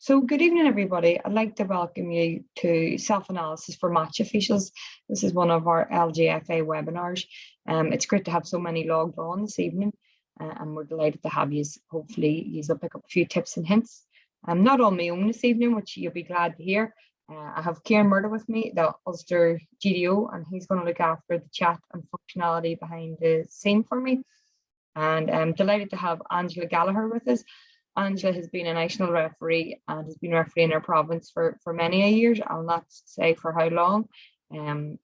So good evening, everybody. I'd like to welcome you to self-analysis for match officials. This is one of our LGFA webinars. It's great to have so many logged on this evening, and we're delighted to have you. Hopefully, you'll pick up a few tips and hints. I'm not on my own this evening, which you'll be glad to hear. I have Kieran Murder with me, the Ulster GDO, and he's going to look after the chat and functionality behind the scene for me. And I'm delighted to have Angela Gallagher with us. Angela has been a national referee and has been refereeing our province for many years. I'll not say for how long.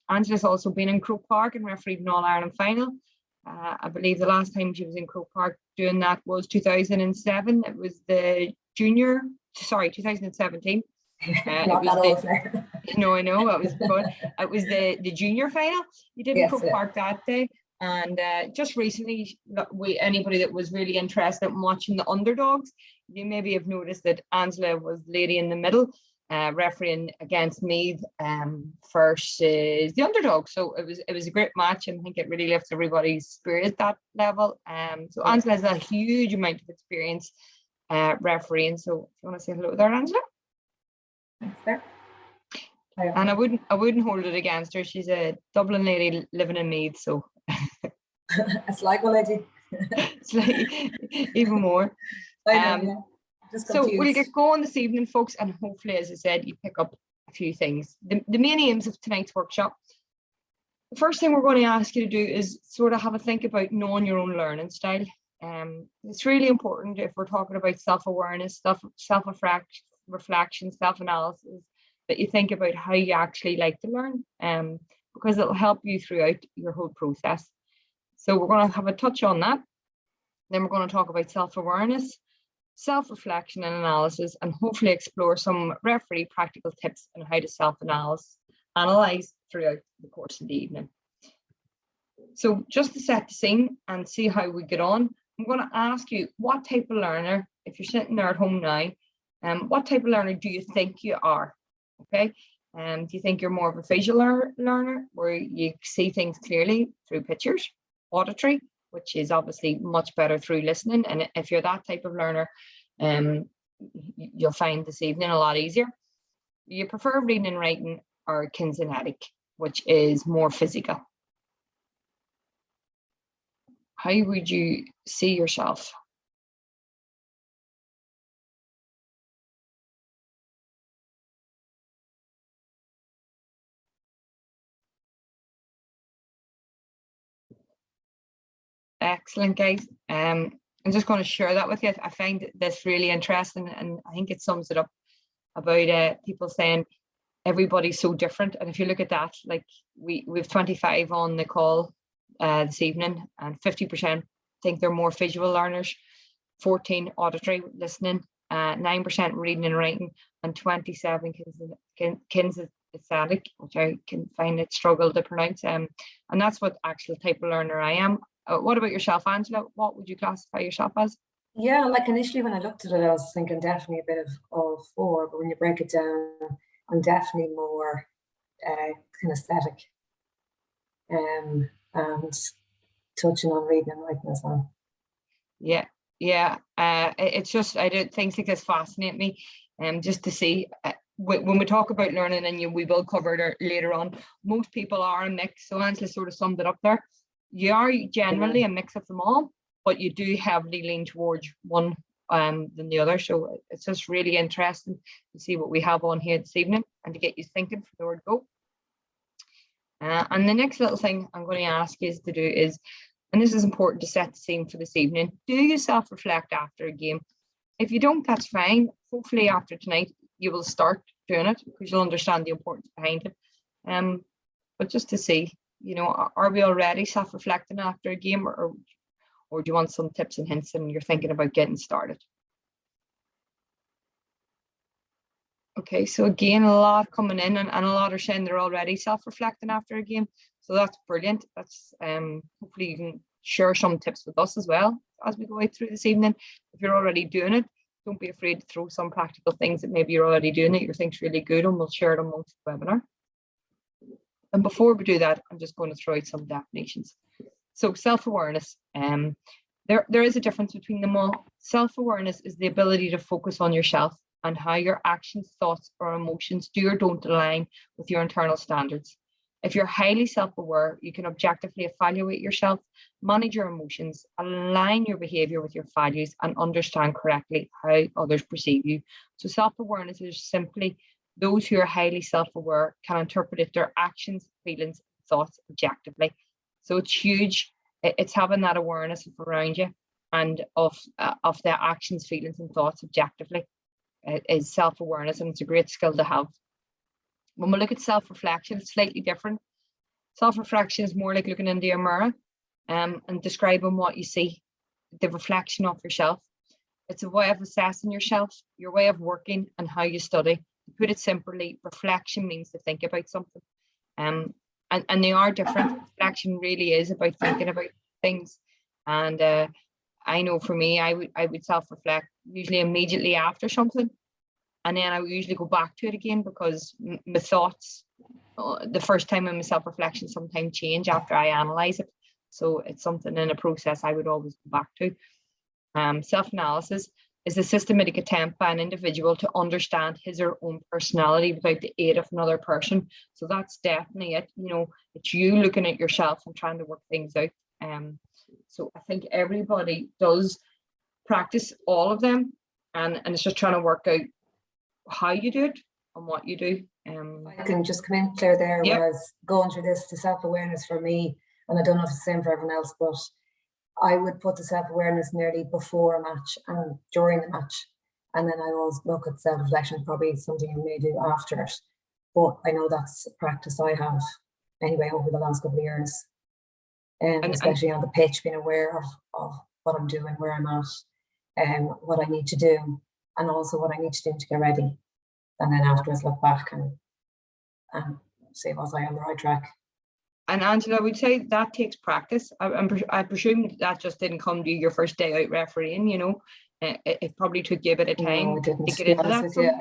Angela's also been in Croke Park and refereed an All-Ireland final. I believe the last time she was in Croke Park doing that was 2007. It was the 2017. Not that old. No, I know, it was fun. It was the junior final. You did in Croke Park that day. And just recently, anybody that was really interested in watching the underdogs, you maybe have noticed that Angela was the lady in the middle, refereeing against Meath versus the underdog. So it was a great match, and I think it really lifts everybody's spirit at that level. So Angela has a huge amount of experience refereeing. So if you want to say hello there, Angela. Thanks there. And I wouldn't hold it against her. She's a Dublin lady living in Meath, so a Sligo lady. It's like even more. So we'll get going this evening, folks, and hopefully, as I said, you pick up a few things. The main aims of tonight's workshop. The first thing we're going to ask you to do is sort of have a think about knowing your own learning style. It's really important if we're talking about self-awareness, self-reflection, self-analysis, that you think about how you actually like to learn, because it'll help you throughout your whole process. So we're going to have a touch on that. Then we're going to talk about self-awareness, self-reflection and analysis, and hopefully explore some referee practical tips on how to self-analyze throughout the course of the evening. So just to set the scene and see how we get on, I'm going to ask you what type of learner, if you're sitting there at home now, what type of learner do you think you are? Okay, do you think you're more of a visual learner where you see things clearly through pictures, auditory, which is obviously much better through listening? And if you're that type of learner, you'll find this evening a lot easier. You prefer reading and writing, or kinetic, which is more physical? How would you see yourself? Excellent, guys. I'm just going to share that with you. I find this really interesting, and I think it sums it up about people saying everybody's so different. And if you look at that, like we've 25 on the call this evening, and 50% think they're more visual learners, 14 auditory listening, 9% reading and writing, and 27 kinesthetic, which I can find it struggle to pronounce. And that's what actual type of learner I am. What about yourself, Angela? What would you classify yourself as? Yeah, like initially when I looked at it, I was thinking definitely a bit of all four, but when you break it down, I'm definitely more kinesthetic, and touching on reading and writing as well. Yeah. It's just, things like this fascinate me, just to see when we talk about learning, and we will cover it later on. Most people are a mix, so Angela sort of summed it up there. You are generally a mix of them all, but you do heavily lean towards one than the other. So it's just really interesting to see what we have on here this evening and to get you thinking for the word go. And the next little thing I'm going to ask you to do is, and this is important to set the scene for this evening, do you self-reflect after a game? If you don't, that's fine. Hopefully after tonight, you will start doing it because you'll understand the importance behind it. But just to see, are we already self-reflecting after a game, or do you want some tips and hints and you're thinking about getting started? Okay, so again, a lot coming in, and a lot are saying they're already self-reflecting after a game. So that's brilliant. That's hopefully you can share some tips with us as well as we go through this evening. If you're already doing it, don't be afraid to throw some practical things that maybe you're already doing that you think's really good, and we'll share it amongst the webinar. And before we do that, I'm just going to throw out some definitions. So self-awareness, there is a difference between them all. Self-awareness is the ability to focus on yourself and how your actions, thoughts, or emotions do or don't align with your internal standards. If you're highly self-aware, you can objectively evaluate yourself, manage your emotions, align your behavior with your values, and understand correctly how others perceive you. So self-awareness is simply those who are highly self-aware can interpret their actions, feelings, thoughts objectively. So it's huge. It's having that awareness of around you and of their actions, feelings, and thoughts objectively is self-awareness, and it's a great skill to have. When we look at self-reflection, it's slightly different. Self-reflection is more like looking into a mirror and describing what you see, the reflection of yourself. It's a way of assessing yourself, your way of working, and how you study. To put it simply, reflection means to think about something. And they are different. Reflection really is about thinking about things. And I know for me, I would self-reflect usually immediately after something. And then I would usually go back to it again because my thoughts, the first time in my self-reflection sometimes change after I analyze it. So it's something in a process I would always go back to. Self-analysis is a systematic attempt by an individual to understand his or her own personality without the aid of another person. So that's definitely it. You know, it's you looking at yourself and trying to work things out. So I think everybody does practice all of them, and it's just trying to work out how you do it and what you do. I can just come in, Claire, there. Yep. When I was going through this, the self-awareness for me, and I don't know if it's the same for everyone else, but I would put the self-awareness nearly before a match and during the match. And then I always look at self-reflection, probably something you may do after it. But I know that's a practice I have anyway over the last couple of years. And especially on the pitch, being aware of what I'm doing, where I'm at, and what I need to do, and also what I need to do to get ready. And then afterwards look back and see was I on the right track. And Angela, I would say that takes practice. I presume that just didn't come to you your first day out refereeing, you know. It probably took you a bit of time no, it didn't, to get into that. With you.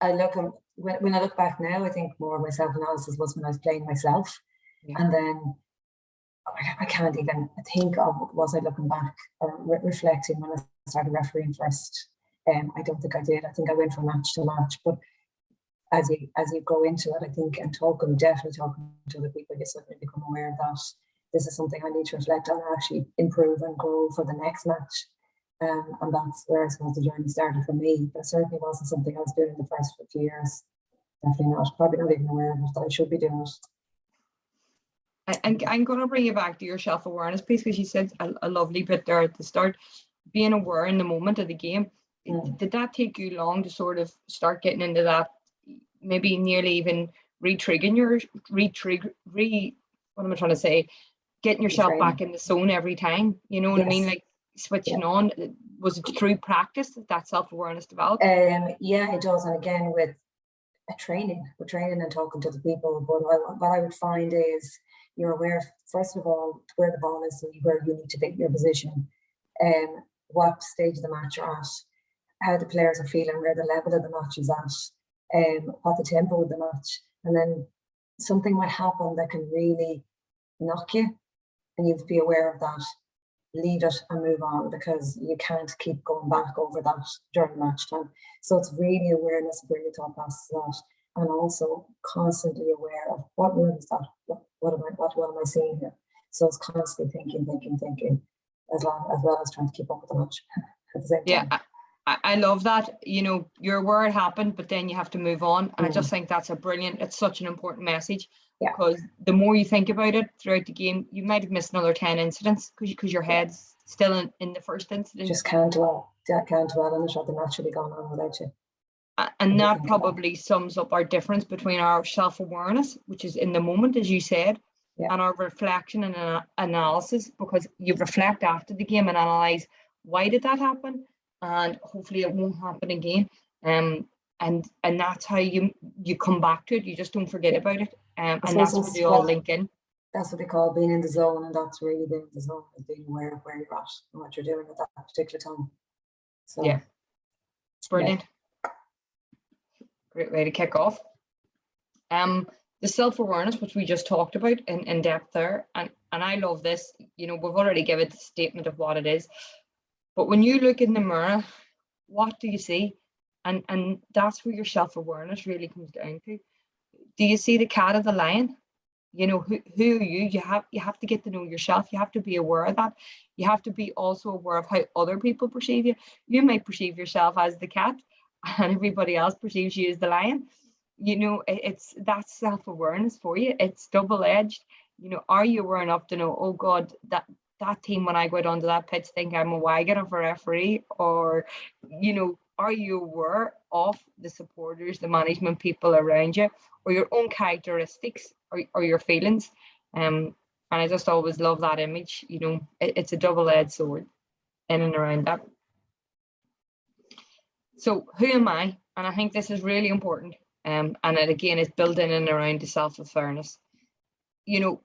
I look when I look back now, I think more of my self-analysis was when I was playing myself. Yeah. And then I can't even think of was I looking back or reflecting when I started refereeing first. I don't think I did. I think I went from match to match. But as you go into it, I think, and definitely talking to other people, you suddenly become aware that this is something I need to reflect on and actually improve and grow for the next match. And that's where I suppose the journey started for me. But it certainly wasn't something I was doing in the first few years. Definitely not. Probably not even aware of it, that I should be doing it. And I'm going to bring you back to your self-awareness piece, because you said a lovely bit there at the start, being aware in the moment of the game. Did that take you long to sort of start getting into that, maybe nearly even re-triggering what am I trying to say, getting yourself back in the zone every time, you know what I mean, like switching on? Was it through practice that self-awareness developed? Yeah, it does. And again, with training and talking to the people. But what I would find is you're aware, first of all, where the ball is, so where you need to be, your position, what stage of the match you're at, how the players are feeling, where the level of the match is at, what the tempo of the match. And then something might happen that can really knock you, and you have to be aware of that. Leave it and move on, because you can't keep going back over that during match time. So it's really awareness of where your thought process is at, and also constantly aware of what word is that, what am I seeing here? So it's constantly thinking, as well as trying to keep up with the match at the same time. Yeah, I love that. You know, you're aware it happened, but then you have to move on. And I just think that's it's such an important message. Because the more you think about it throughout the game, you might have missed another 10 incidents because your head's still in the first incident. Just can't dwell on it, or the match will be going on without you. And that probably sums up our difference between our self-awareness, which is in the moment, as you said, and our reflection and analysis, because you reflect after the game and analyze, why did that happen? And hopefully it won't happen again. And that's how you come back to it. You just don't forget about it. And that's what they all link in. That's what they call being in the zone, and that's really being in the zone, is being aware of where you're at and what you're doing at that particular time. So yeah, brilliant. Great way to kick off. The self-awareness, which we just talked about in depth there, and I love this. You know, we've already given the statement of what it is, but when you look in the mirror, what do you see? And that's where your self-awareness really comes down to. Do you see the cat or the lion? You know, who are you? You have to get to know yourself. You have to be aware of that. You have to be also aware of how other people perceive you. You might perceive yourself as the cat and everybody else perceives you as the lion. You know, it's that's self-awareness for you. It's double-edged. You know, are you aware enough to know, oh God, that team, when I go out onto that pitch, think I'm a wagon of a referee? Or, you know, are you aware of the supporters, the management people around you, or your own characteristics, or your feelings? And I just always love that image. You know, it's a double-edged sword in and around that. So who am I? And I think this is really important. And it again is built in and around the self-awareness. You know,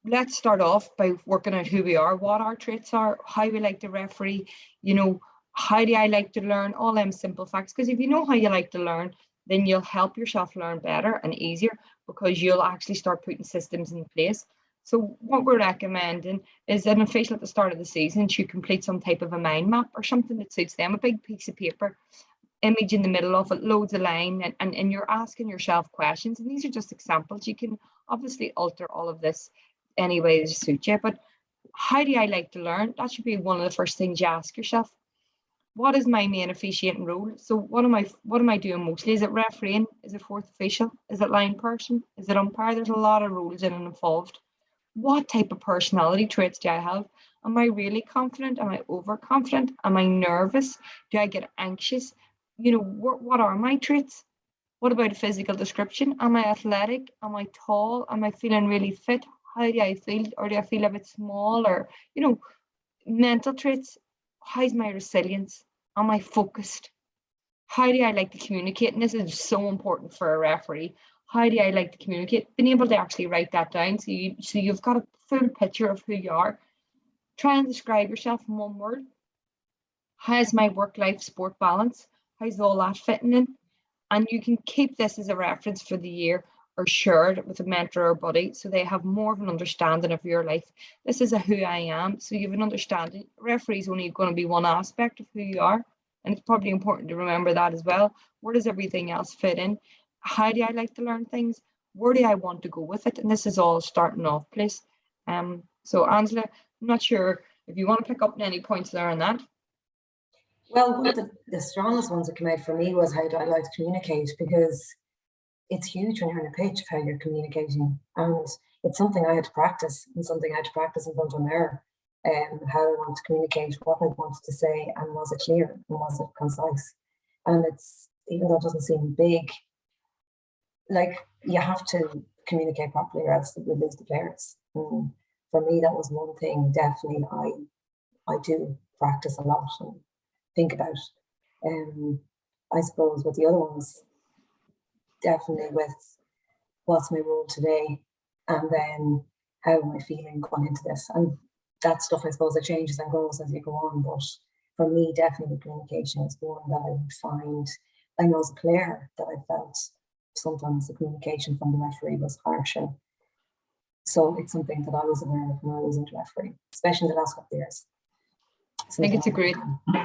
let's start off by working out who we are, what our traits are, how we like to referee, you know, how do I like to learn, all them simple facts. Because if you know how you like to learn, then you'll help yourself learn better and easier, because you'll actually start putting systems in place. So what we're recommending is an official at the start of the season should complete some type of a mind map or something that suits them, a big piece of paper, image in the middle of it, loads of line, and you're asking yourself questions. And these are just examples. You can obviously alter all of this any way that suits you, but how do I like to learn? That should be one of the first things you ask yourself. What is my main officiating role? So what am I doing mostly? Is it refereeing? Is it fourth official? Is it line person? Is it umpire? There's a lot of roles in and involved. What type of personality traits do I have? Am I really confident? Am I overconfident? Am I nervous? Do I get anxious? You know, what are my traits? What about a physical description? Am I athletic? Am I tall? Am I feeling really fit? How do I feel? Or do I feel a bit small? Or, you know, mental traits. How's my resilience? Am I focused? How do I like to communicate? And this is so important for a referee. How do I like to communicate? Being able to actually write that down, so you've got a full picture of who you are. Try and describe yourself in one word. How's my work-life sport balance? How's all that fitting in? And you can keep this as a reference for the year, or share it with a mentor or buddy, so they have more of an understanding of your life. This is a who I am, so you have an understanding. Referee is only going to be one aspect of who you are, and it's probably important to remember that as well. Where does everything else fit in? How do I like to learn things? Where do I want to go with it? And this is all starting off place. So Angela, I'm not sure if you want to pick up any points there on that. Well, one of the strongest ones that came out for me was how do I like to communicate, because it's huge when you're in a pitch of how you're communicating, and it's something I had to practice, and something I had to practice in front of a mirror, how I want to communicate, what I wanted to say, and was it clear and was it concise. And it's, even though it doesn't seem big, like, you have to communicate properly or else we lose the players. And for me, that was one thing definitely I do practice a lot and think about. I suppose with the other ones, definitely with what's my role today, and then how am I feeling going into this. And that stuff, I suppose, it changes and grows as you go on. But for me, definitely communication is one that I would find, I know as a player, that I felt sometimes the communication from the referee was harsher. So it's something that I was aware of when I was into refereeing, especially in the last couple of years. I think it's a great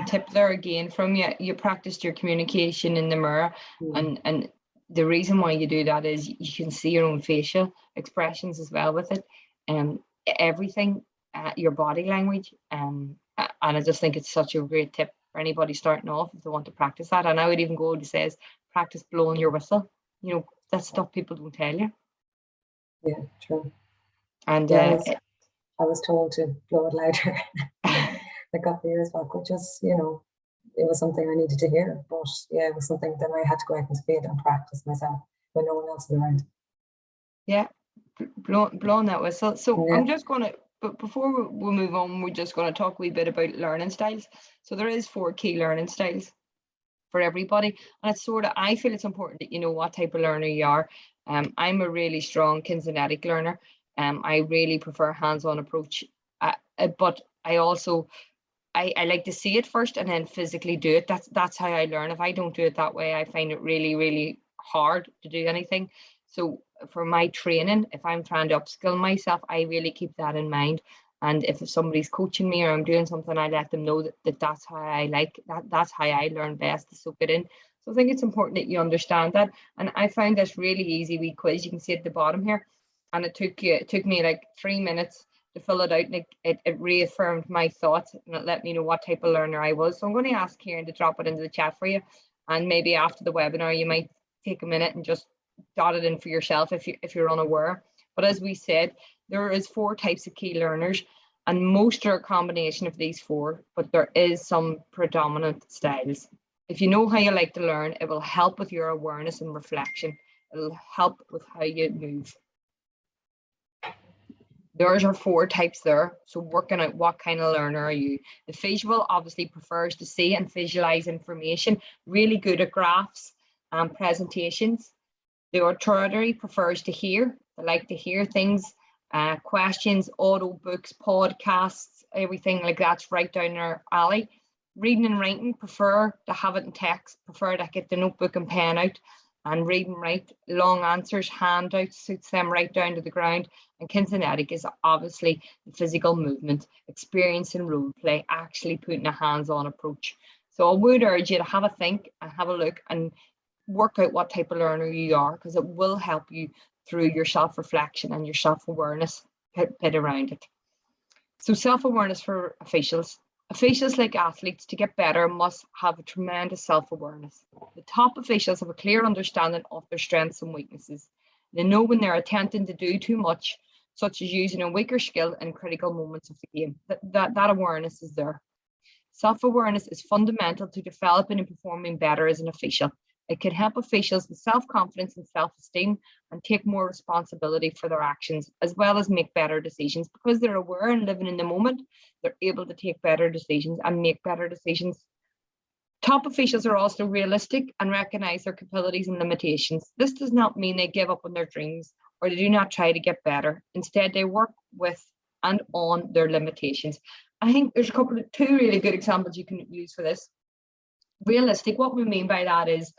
tip there again from you. You practiced your communication in the mirror, and the reason why you do that is you can see your own facial expressions as well with it, everything, your body language, and I just think it's such a great tip for anybody starting off if they want to practice that. And I would even go to says practice blowing your whistle. You know, that's stuff people don't tell you. Yeah, true. And yeah, I was told to blow it louder a couple of years back, which is, you know, it was something I needed to hear. But yeah, it was something that I had to go out into the field and practice myself when no one else is around. Yeah, blowing that whistle. So Yeah. I'm just going to, but before we move on, we're just going to talk a wee bit about learning styles. So there is 4 key learning styles for everybody, and it's sort of, I feel it's important that you know what type of learner you are. I'm a really strong kinetic learner. I really prefer hands-on approach, but I also I like to see it first and then physically do it. That's how I learn. If I don't do it that way, I find it really, really hard to do anything. So for my training, if I'm trying to upskill myself, I really keep that in mind. And if somebody's coaching me or I'm doing something, I let them know that that's how I like that. That's how I learn best, to soak it in. So I think it's important that you understand that. And I found this really easy wee quiz. You can see at the bottom here. And it took me like 3 minutes to fill it out, and it reaffirmed my thoughts, and it let me know what type of learner I was. So I'm going to ask Kieran to drop it into the chat for you. And maybe after the webinar, you might take a minute and just jot it in for yourself if you're unaware. But as we said, there is 4 types of key learners, and most are a combination of these 4, but there is some predominant styles. If you know how you like to learn, it will help with your awareness and reflection. It'll help with how you move. There's our 4 types there. So working out what kind of learner are you. The visual obviously prefers to see and visualize information, really good at graphs and presentations. The auditory prefers to hear. They like to hear things, questions, audio books, podcasts, everything like that's right down their alley. Reading and writing prefer to have it in text, prefer to get the notebook and pen out and read and write. Long answers, handouts suits them right down to the ground. And kinetic is obviously the physical movement, experience and role play, actually putting a hands-on approach. So I would urge you to have a think and have a look and work out what type of learner you are, because it will help you through your self-reflection and your self-awareness bit around it. So self-awareness for officials. Officials, like athletes, to get better must have a tremendous self-awareness. The top officials have a clear understanding of their strengths and weaknesses. They know when they're attempting to do too much, such as using a weaker skill in critical moments of the game. That awareness is there. Self-awareness is fundamental to developing and performing better as an official. It can help officials with self-confidence and self-esteem and take more responsibility for their actions, as well as make better decisions. Because they're aware and living in the moment, they're able to take better decisions and make better decisions. Top officials are also realistic and recognize their capabilities and limitations. This does not mean they give up on their dreams or they do not try to get better. Instead, they work with and on their limitations. I think there's 2 really good examples you can use for this. Realistic, what we mean by that is,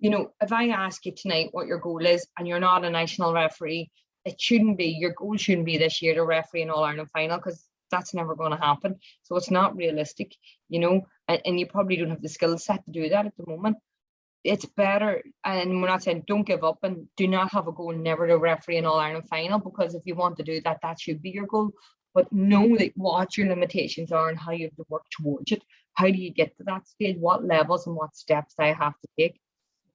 you know, if I ask you tonight what your goal is and you're not a national referee, your goal shouldn't be this year to referee an All-Ireland final, because that's never going to happen. So it's not realistic, you know, and you probably don't have the skill set to do that at the moment. It's better, and we're not saying don't give up and do not have a goal never to referee an All-Ireland final, because if you want to do that, that should be your goal. But know that what your limitations are and how you have to work towards it. How do you get to that stage? What levels and what steps do I have to take?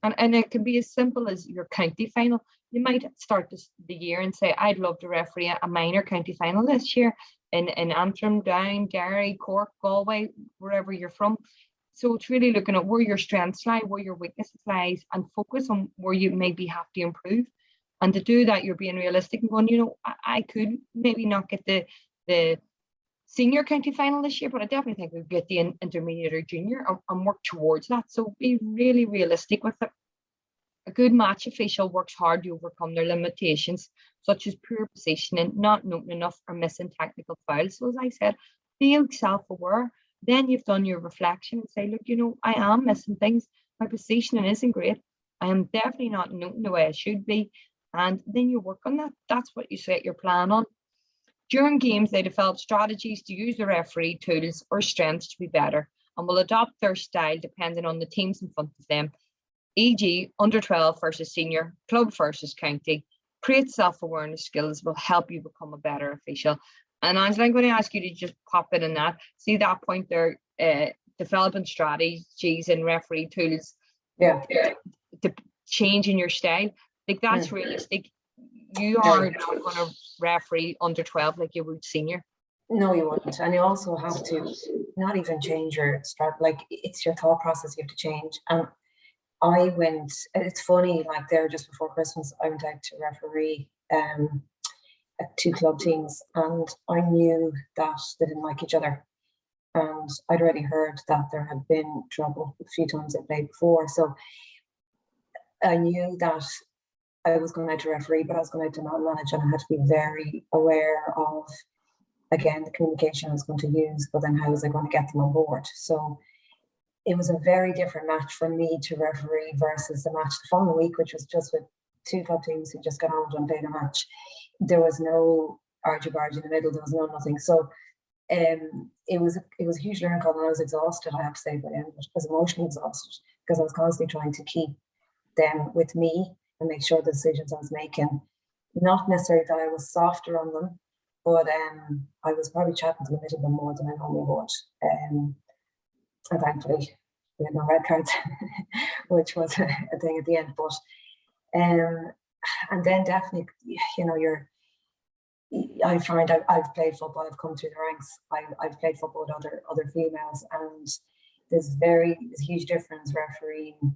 And it can be as simple as your county final. You might start the year and say, I'd love to referee a minor county final this year in Antrim, Down, Derry, Cork, Galway, wherever you're from. So it's really looking at where your strengths lie, where your weaknesses lies, and focus on where you maybe have to improve. And to do that, you're being realistic and going, you know, I could maybe not get the senior county final this year, but I definitely think we'll get the intermediate or junior and work towards that. So be really realistic with it. A good match official works hard to overcome their limitations, such as poor positioning, not noting enough, or missing technical fouls. So as I said, be self-aware. Then you've done your reflection and say, look, you know, I am missing things. My positioning isn't great. I am definitely not noting the way I should be. And then you work on that. That's what you set your plan on. During games, they develop strategies to use the referee tools or strengths to be better, and will adopt their style depending on the teams in front of them, e.g. under 12 versus senior, club versus county. Create self-awareness skills will help you become a better official. And Angela, I'm going to ask you to just pop it in that. See that point there, developing strategies and referee tools. Yeah. To change in your style. Like that's realistic. You are not going to referee under 12 like you would senior. No, you wouldn't. And you also have to not even change your strat, like it's your thought process you have to change. And it's funny, like there just before Christmas, I went out to referee 2 club teams, and I knew that they didn't like each other. And I'd already heard that there had been trouble a few times they played before. So I knew that I was going out to referee, but I was going out to manage, and I had to be very aware of, again, the communication I was going to use, but then how was I going to get them on board? So it was a very different match for me to referee versus the match the following week, which was just with 2 club teams who just got on and played a match. There was no argy-bargy in the middle, there was no nothing. So it was a huge learning curve, and I was exhausted, I have to say, by the end of it. I was emotionally exhausted. because I was constantly trying to keep them with me and make sure the decisions I was making, not necessarily that I was softer on them, but I was probably chatting to the middle of them more than I normally would. And thankfully, we had no red cards, which was a thing at the end. But and then definitely, you know, I find I've played football. I've come through the ranks. I've played football with other females, and there's a huge difference refereeing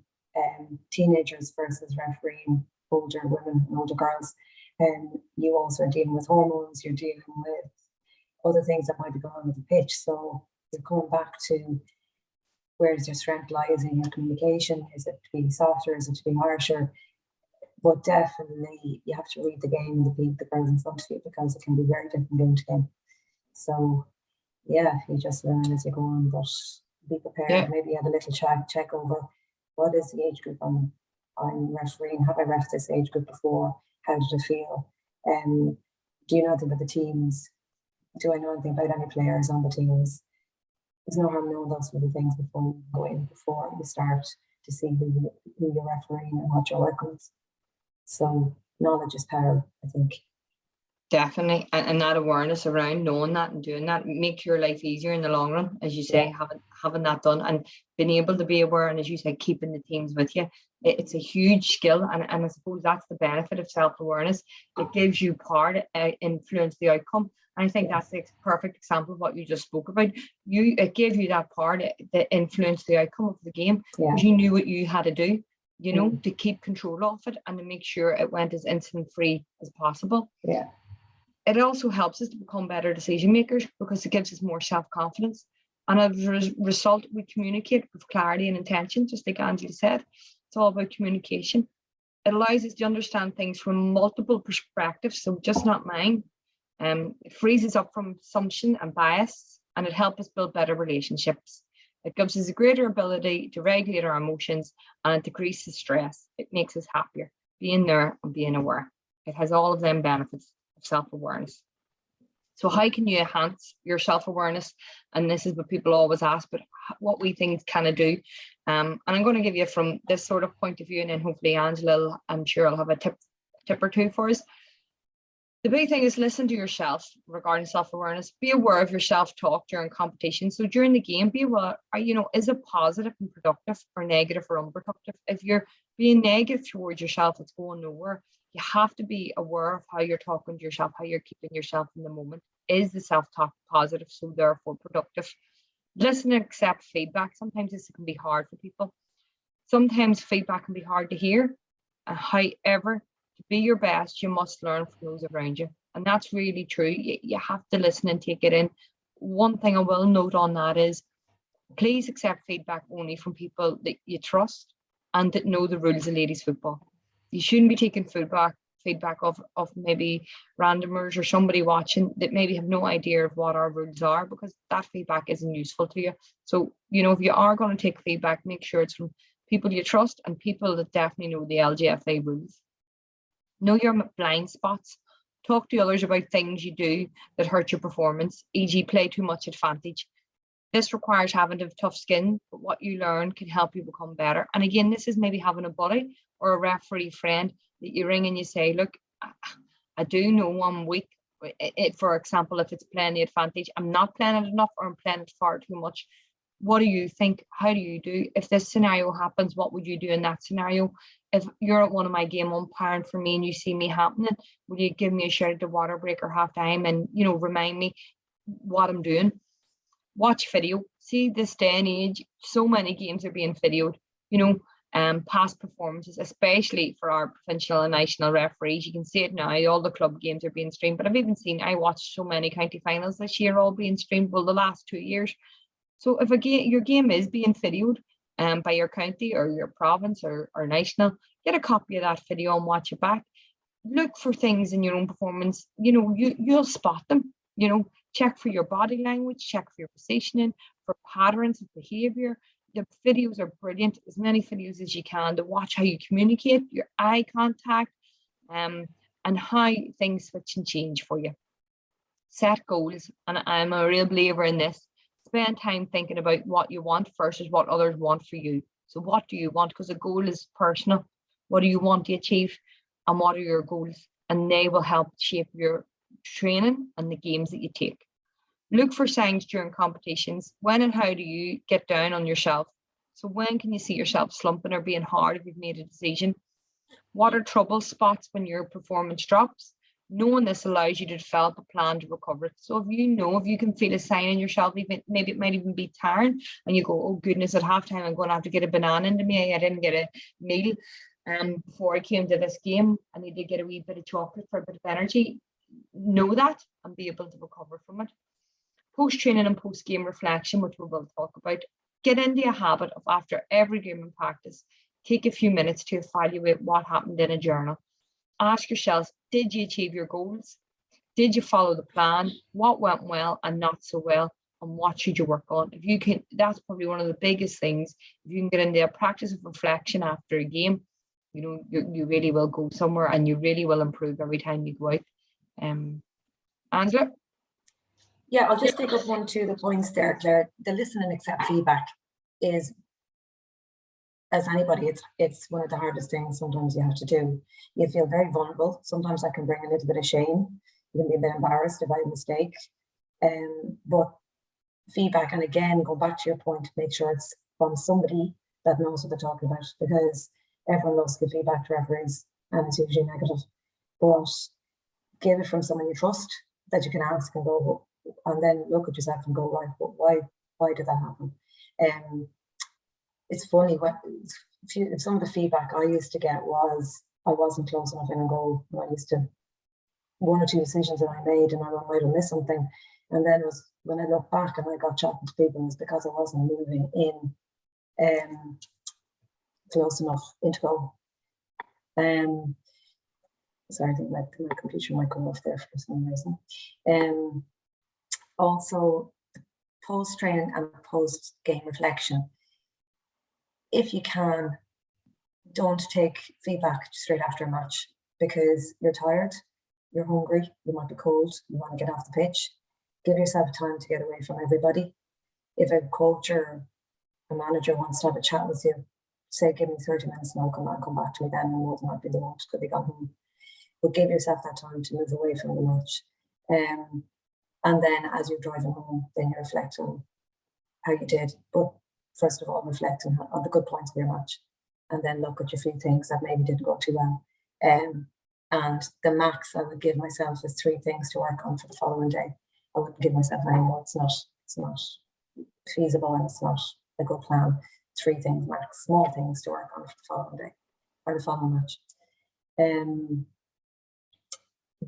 teenagers versus refereeing older women and older girls. And you also are dealing with hormones. You're dealing with other things that might be going on with the pitch. So you're coming back to, where does your strength lies in your communication? Is it to be softer? Is it to be harsher? But definitely you have to read the game and the girls in front of you, because it can be very different game to game. So yeah, you just learn as you go on, but be prepared. Yeah. Maybe have a little check over what is the age group I'm refereeing. Have I ref this age group before? How did it feel? Do you know anything about the teams? Do I know anything about any players on the teams? There's no harm knowing those sort of things before you go in, before you start to see who you're refereeing and what you're working with. So knowledge is power, I think. Definitely, and that awareness around knowing that and doing that makes your life easier in the long run, as you say. Having that done and being able to be aware, and as you say, keeping the teams with you, it's a huge skill, and I suppose that's the benefit of self-awareness. It gives you power to influence the outcome, and I think that's the perfect example of what you just spoke about. It gave you that power to influence the outcome of the game, because you knew what you had to do, you know, to keep control of it and to make sure it went as incident free as possible. It also helps us to become better decision makers, because it gives us more self-confidence. And as a result, we communicate with clarity and intention, just like Angela said. It's all about communication. It allows us to understand things from multiple perspectives, so just not mine. It frees us up from assumption and bias, and it helps us build better relationships. It gives us a greater ability to regulate our emotions, and it decreases stress. It makes us happier, being there and being aware. It has all of them benefits of self-awareness. So how can you enhance your self-awareness? And this is what people always ask, but what we think can I do? And I'm going to give you from this sort of point of view, and then hopefully Angela, I'm sure, I'll have a tip or two for us. The big thing is listen to yourself regarding self-awareness. Be aware of your self-talk during competition. So during the game, be aware, is it positive and productive, or negative or unproductive? If you're being negative towards yourself, it's going nowhere. You have to be aware of how you're talking to yourself, how you're keeping yourself in the moment. Is the self-talk positive, so therefore productive? Listen and accept feedback. Sometimes this can be hard for people. Sometimes feedback can be hard to hear. However, to be your best, you must learn from those around you. And that's really true. You have to listen and take it in. One thing I will note on that is, please accept feedback only from people that you trust and that know the rules of ladies football. You shouldn't be taking feedback of maybe randomers or somebody watching that maybe have no idea of what our rules are, because that feedback isn't useful to you. So, if you are going to take feedback, make sure it's from people you trust and people that definitely know the LGFA rules. Know your blind spots. Talk to others about things you do that hurt your performance, e.g. play too much advantage. This requires having to have tough skin, but what you learn can help you become better. And again, this is maybe having a buddy or a referee friend that you ring and you say, look, I do know I'm weak. For example, if it's playing the advantage, I'm not playing it enough, or I'm playing it far too much. What do you think? How do you do? If this scenario happens, what would you do in that scenario? If you're at one of my game umpiring for me and you see me happening, will you give me a shout at the water break or half time and, remind me what I'm doing? Watch video. See, this day and age, so many games are being videoed, past performances, especially for our provincial and national referees. You can see it now, all the club games are being streamed, but I watched so many county finals this year all being streamed, the last 2 years. So if your game is being videoed by your county or your province or national, get a copy of that video and watch it back. Look for things in your own performance. You'll spot them. Check for your body language, check for your positioning, for patterns of behavior. The videos are brilliant. As many videos as you can to watch how you communicate, your eye contact, and how things switch and change for you. Set goals, and I'm a real believer in this. Spend time thinking about what you want versus what others want for you. So what do you want? Because a goal is personal. What do you want to achieve? And what are your goals? And they will help shape your training and the games that you take. Look for signs during competitions. When and how do you get down on yourself? So when can you see yourself slumping or being hard if you've made a decision? What are trouble spots when your performance drops? Knowing this allows you to develop a plan to recover. So if you can feel a sign in yourself, even maybe it might even be tiring, and you go, oh goodness, at halftime I'm going to have to get a banana into me. I didn't get a meal before I came to this game. I need to get a wee bit of chocolate for a bit of energy. Know that and be able to recover from it. Post-training and post-game reflection, which we will talk about. Get into a habit of, after every game in practice, take a few minutes to evaluate what happened in a journal. Ask yourselves, did you achieve your goals? Did you follow the plan? What went well and not so well? And what should you work on? If you can, that's probably one of the biggest things. If you can get into a practice of reflection after a game, you really will go somewhere, and you really will improve every time you go out. Angela? Yeah, I'll just pick up 1 or 2 of the points there, Claire. The listen and accept feedback is, as anybody, it's one of the hardest things sometimes you have to do. You feel very vulnerable. Sometimes that can bring a little bit of shame. You can be a bit embarrassed about a mistake. But feedback, and again, go back to your point, make sure it's from somebody that knows what they're talking about, because everyone loves to give feedback to referees, and it's usually negative. But give it from someone you trust, that you can ask and go, and then look at yourself and go, right, but why did that happen? It's funny, some of the feedback I used to get was I wasn't close enough in a goal. I used to, 1 or 2 decisions that I made, and I might have missed something. And then it was when I look back and I got chatting to people, it was because I wasn't moving in close enough into goal. Sorry, I think my computer might go off there for some reason. Also, post-training and post-game reflection. If you can, don't take feedback straight after a match, because you're tired, you're hungry, you might be cold, you want to get off the pitch. Give yourself time to get away from everybody. If a coach or a manager wants to have a chat with you, say, give me 30 minutes and I'll come back to me then, and more than likely they won't because they got home. But give yourself that time to move away from the match. And then as you're driving home, then you reflect on how you did. But first of all, reflect on the good points of your match, and then look at your few things that maybe didn't go too well. And the max I would give myself is 3 things to work on for the following day. I wouldn't give myself any more. It's not feasible, and it's not a good plan. 3 things max, small things to work on for the following day or the following match.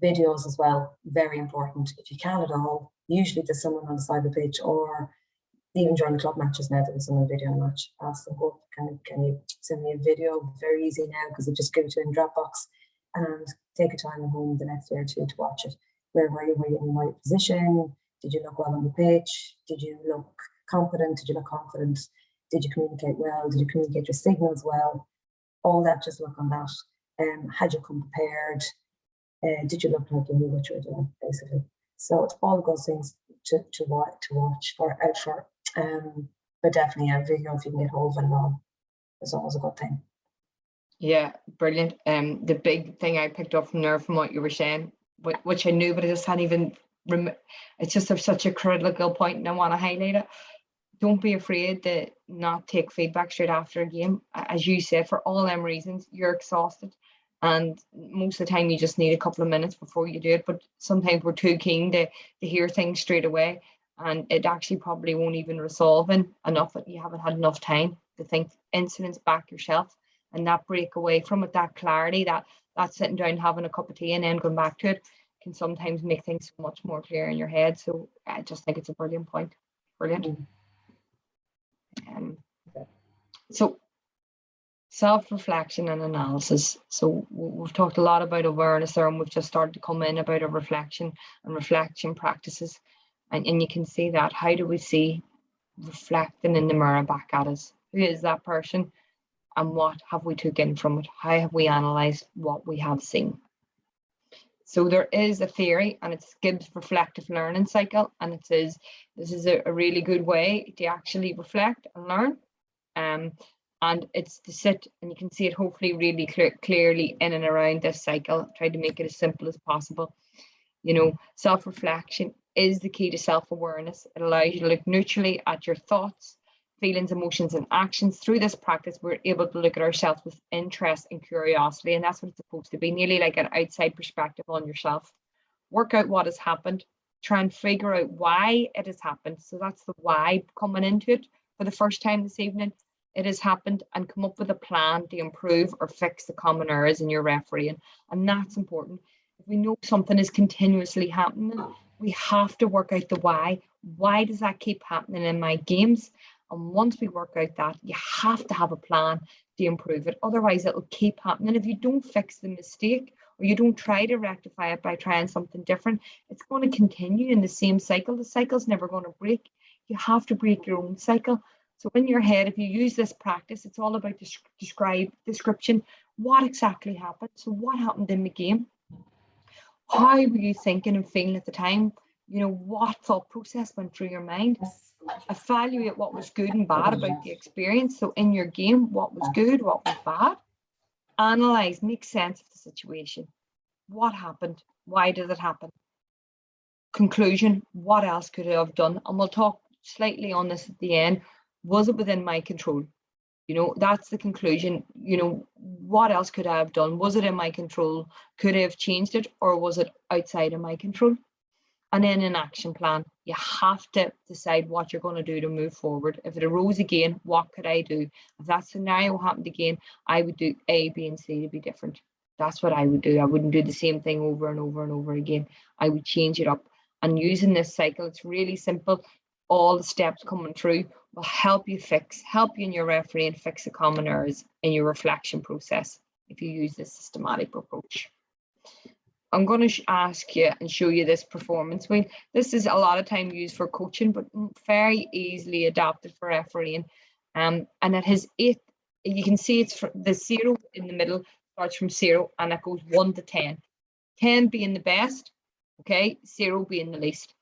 Videos as well, very important. If you can at all, usually there's someone on the side of the pitch, or even during the club matches now, there's someone videoing a match. Ask them, oh, can you send me a video? Very easy now, because they just give it to you in Dropbox, and take a time at home the next day or 2 to watch it. Where were you? Were you in the right position? Did you look well on the pitch? Did you look confident? Did you look confident? Did you communicate well? Did you communicate your signals well? All that, just look on that. Had you come prepared? Did you look like you knew what you were doing, basically? So it's all of those things to watch or out for. But definitely a video, if you can get hold of it all, is always a good thing. Yeah, brilliant. The big thing I picked up from there, from what you were saying, which I knew, but I just hadn't even it's just such a critical point, and I want to highlight it. Don't be afraid to not take feedback straight after a game. As you said, for all them reasons, you're exhausted, and most of the time you just need a couple of minutes before you do it. But sometimes we're too keen to hear things straight away, and it actually probably won't even resolve enough, that you haven't had enough time to think incidents back yourself, and that break away from it, that clarity, that sitting down having a cup of tea and then going back to it, can sometimes make things so much more clear in your head. So I just think it's a brilliant point. Brilliant. So self-reflection and analysis. So we've talked a lot about awareness there, and we've just started to come in about a reflection and reflection practices. And you can see that. How do we see reflecting in the mirror back at us? Who is that person? And what have we taken from it? How have we analysed what we have seen? So there is a theory, and it's Gibbs' reflective learning cycle, and it says this is a really good way to actually reflect and learn. And it's to sit, and you can see it hopefully really clearly in and around this cycle. Try to make it as simple as possible. You know, self-reflection is the key to self-awareness. It allows you to look neutrally at your thoughts, feelings, emotions, and actions. Through this practice, we're able to look at ourselves with interest and curiosity, and that's what it's supposed to be, nearly like an outside perspective on yourself. Work out what has happened, try and figure out why it has happened. So that's the why coming into it for the first time this evening. It has happened, and come up with a plan to improve or fix the common errors in your refereeing. And that's important. If we know something is continuously happening, we have to work out the why. Why does that keep happening in my games? And once we work out that, you have to have a plan to improve it. Otherwise, it'll keep happening. If you don't fix the mistake, or you don't try to rectify it by trying something different, it's going to continue in the same cycle. The cycle's never going to break. You have to break your own cycle. So in your head, if you use this practice, it's all about description. What exactly happened? So what happened in the game? How were you thinking and feeling at the time? You know, what thought process went through your mind? Evaluate what was good and bad about the experience. So in your game, what was good, what was bad? Analyze, make sense of the situation. What happened? Why did it happen? Conclusion, what else could I have done? And we'll talk slightly on this at the end. Was it within my control? You know, that's the conclusion. You know, what else could I have done? Was it in my control? Could I have changed it, or was it outside of my control? And then an action plan. You have to decide what you're going to do to move forward. If it arose again, what could I do? If that scenario happened again, I would do A, B, and C to be different. That's what I would do. I wouldn't do the same thing over and over and over again. I would change it up. And using this cycle, it's really simple. All the steps coming through will help you in your referee and fix the common errors in your reflection process if you use this systematic approach. I'm going to ask you and show you this performance wheel. This is a lot of time used for coaching, but very easily adapted for refereeing. And it has 8, you can see it's the 0 in the middle, starts from 0, and it goes 1 to 10. 10 being the best, okay, 0 being the least.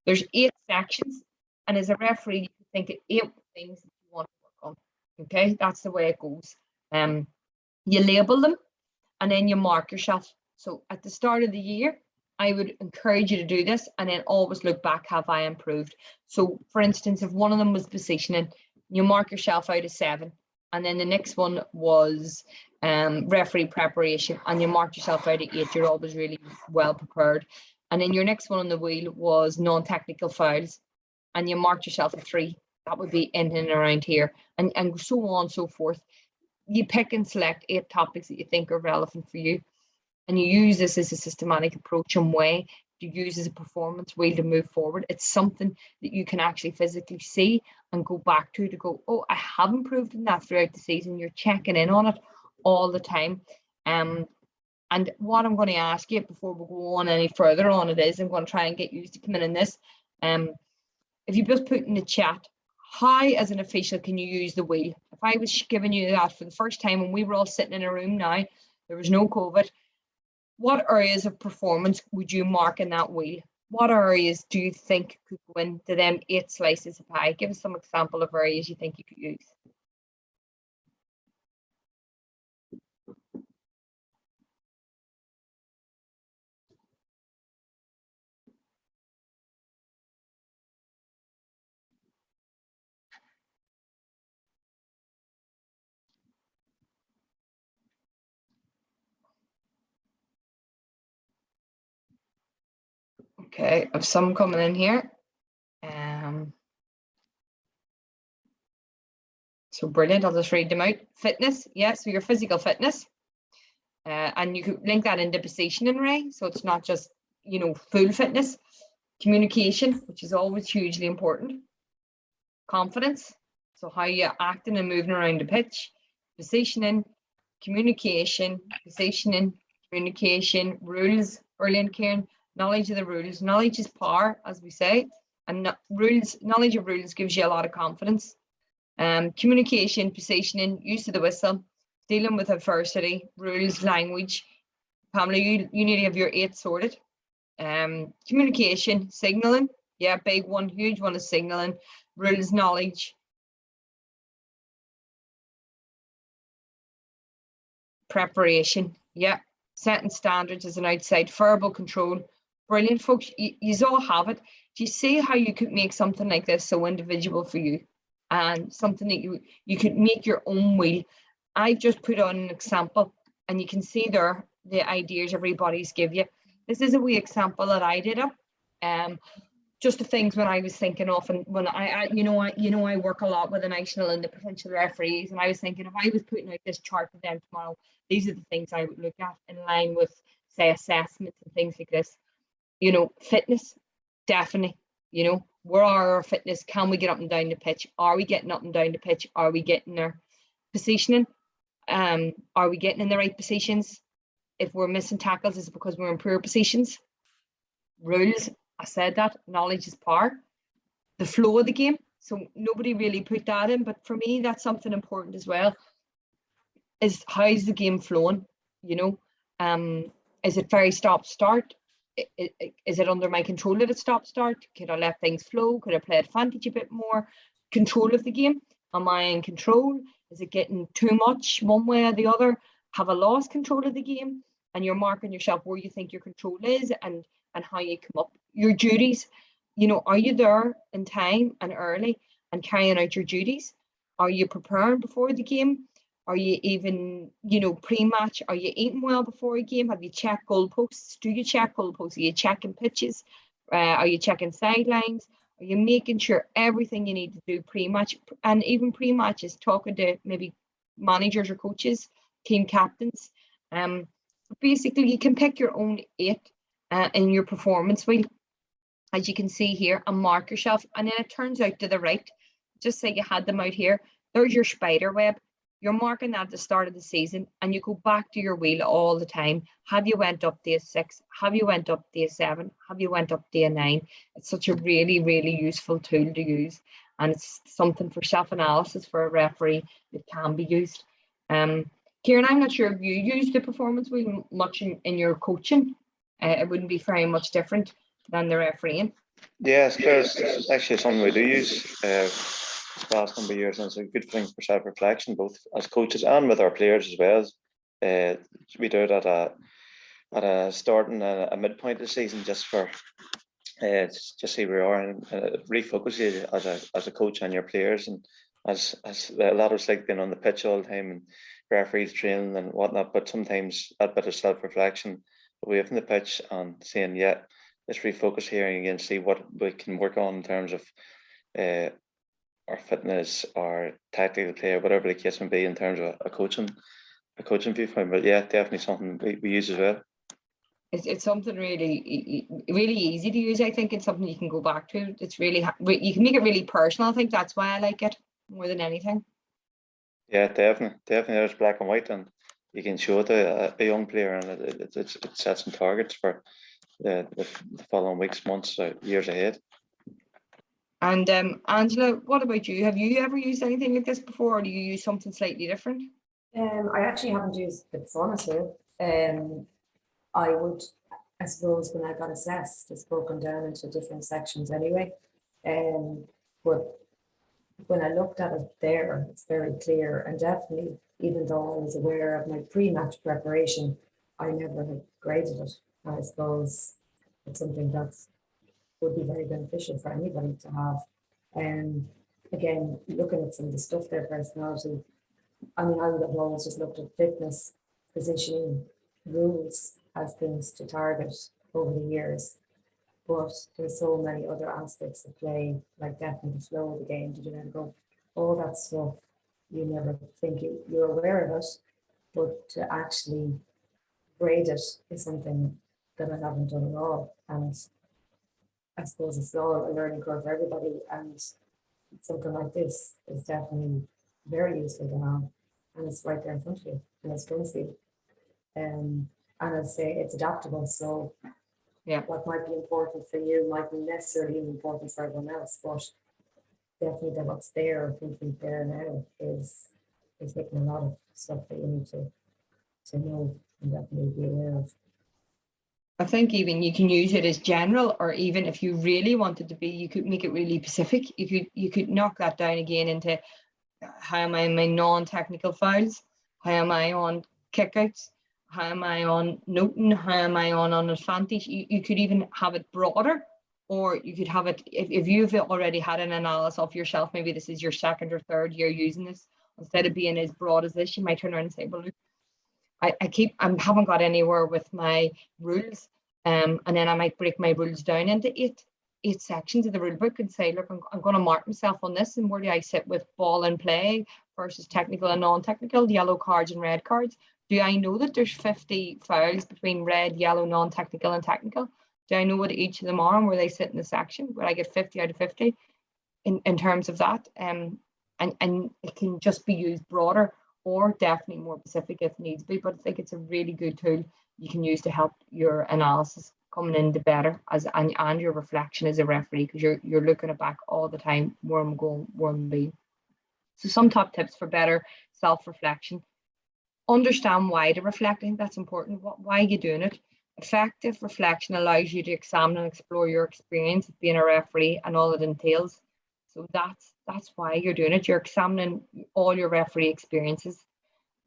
There's 8 sections, and as a referee, you can think of 8 things that you want to work on. Okay, that's the way it goes. You label them, and then you mark yourself. So at the start of the year, I would encourage you to do this, and then always look back, have I improved? So for instance, if one of them was positioning, you mark yourself out as 7, and then the next one was referee preparation, and you mark yourself out at 8. You're always really well prepared. And then your next one on the wheel was non-technical fouls, and you marked yourself at 3. That would be in and around here, and so on and so forth. You pick and select 8 topics that you think are relevant for you, and you use this as a systematic approach and way to use as a performance wheel to move forward. It's something that you can actually physically see and go back to go, oh, I have improved in that throughout the season. You're checking in on it all the time. And what I'm going to ask you before we go on any further on it is, I'm going to try and get you to come in this. If you just put in the chat, how as an official can you use the wheel? If I was giving you that for the first time when we were all sitting in a room now, there was no COVID, what areas of performance would you mark in that wheel? What areas do you think could go into them 8 slices of pie? Give us some example of areas you think you could use. Okay, I have some coming in here. So brilliant, I'll just read them out. Fitness, yeah, so your physical fitness. And you could link that into positioning, Ray. So it's not just, you know, full fitness. Communication, which is always hugely important. Confidence, so how you're acting and moving around the pitch. Positioning, communication, positioning, communication, rules, brilliant, Kieran. Knowledge of the rules. Knowledge is power, as we say. And knowledge of rules gives you a lot of confidence. Communication, positioning, use of the whistle, dealing with adversity, rules, language. Pamela, you need to have your 8 sorted. Communication, signaling, yeah, big one, huge one is signaling. Rules, knowledge, Preparation, yeah. Setting standards as an outside, verbal control. Brilliant, folks. You all have it. Do you see how you could make something like this so individual for you, and something that you could make your own wheel? I've just put on an example, and you can see there the ideas everybody's give you. This is a wee example that I did up. Just the things when I was thinking of, and when I work a lot with the national and the provincial referees, and I was thinking if I was putting out this chart for them tomorrow, these are the things I would look at in line with, say, assessments and things like this. Fitness, definitely. Where are our fitness? Can we get up and down the pitch? Are we getting up and down the pitch? Are we getting our positioning? Are we getting in the right positions? If we're missing tackles, is it because we're in poor positions? Rules, I said that. Knowledge is power. The flow of the game. So nobody really put that in, but for me, that's something important as well. Is how's the game flowing? Is it very stop-start? Is it under my control at a stop-start? Could I let things flow? Could I play advantage a bit more? Control of the game. Am I in control? Is it getting too much one way or the other? Have I lost control of the game? And you're marking yourself where you think your control is and how you come up. Your duties, are you there in time and early and carrying out your duties? Are you preparing before the game? Are you even, pre-match? Are you eating well before a game? Have you checked goalposts? Do you check goalposts? Are you checking pitches? Are you checking sidelines? Are you making sure everything you need to do pre-match? And even pre-matches, talking to maybe managers or coaches, team captains. Basically, you can pick your own 8 in your performance wheel, as you can see here, and mark yourself. And then it turns out to the right, just say you had them out here. There's your spider web. You're marking that at the start of the season, and you go back to your wheel all the time. Have you went up day 6? Have you went up day 7? Have you went up day 9? It's such a really, really useful tool to use, and it's something for self-analysis for a referee that can be used. Kieran, I'm not sure if you use the performance wheel much in your coaching. It wouldn't be very much different than the refereeing. Yes, it's actually something we do use the last number of years, and it's a good thing for self-reflection, both as coaches and with our players as well. We do it at a start and a midpoint of the season, just for just see where we are, and refocus you as a coach and your players. And as a lot of us like being on the pitch all the time and referees training and whatnot, but sometimes that bit of self-reflection away from the pitch and saying, yeah, let's refocus here and again, see what we can work on in terms of our fitness, our tactical play, or whatever the case may be in terms of a coaching viewpoint. But yeah, definitely something we use as well. It's something really, really easy to use. I think it's something you can go back to. It's really, you can make it really personal. I think that's why I like it more than anything. Yeah, definitely. There's black and white, and you can show it to a young player, and it sets some targets for the following weeks, months, years ahead. And Angela, what about you? Have you ever used anything like this before, or do you use something slightly different? I actually haven't used the performance wheel. I suppose when I got assessed, it's broken down into different sections anyway. But when I looked at it there, it's very clear, and definitely, even though I was aware of my pre-match preparation, I never had graded it. I suppose it's something that would be very beneficial for anybody to have. Again, looking at some of the stuff there, personality, I mean, I would have always just looked at fitness, positioning, rules as things to target over the years. But there's so many other aspects of play, like definitely the flow of the game, did you never go, all that stuff, you never think you're aware of it, but to actually grade it is something that I haven't done at all. And I suppose it's all a learning curve for everybody, and something like this is definitely very useful to have, and it's right there in front of you, and it's going to see. And I say it's adaptable, so yeah, what might be important for you might be necessarily important for everyone else, but definitely that what's there, thinking there now, is making a lot of stuff that you need to know and definitely be aware of. I think even you can use it as general, or even if you really wanted to be, you could make it really specific. You could knock that down again into how am I in my non-technical files? How am I on kickouts? How am I on noting? How am I on advantage? You could even have it broader, or you could have it, if you've already had an analysis of yourself, maybe this is your second or third year using this, instead of being as broad as this, you might turn around and say, well, look, I haven't got anywhere with my rules, and then I might break my rules down into eight sections of the rule book and say, look, I'm going to mark myself on this, and where do I sit with ball and play versus technical and non-technical, yellow cards and red cards? Do I know that there's 50 fouls between red, yellow, non-technical and technical? Do I know what each of them are and where they sit in the section? Will I get 50 out of 50 in terms of that? And it can just be used broader or definitely more specific if needs be. But I think it's a really good tool you can use to help your analysis coming into better and your reflection as a referee, because you're looking it back all the time, where I'm going, where I'm being. So some top tips for better self-reflection. Understand why to reflect. I think that's important. Why are you doing it? Effective reflection allows you to examine and explore your experience of being a referee and all it entails. So that's why you're doing it. You're examining all your referee experiences.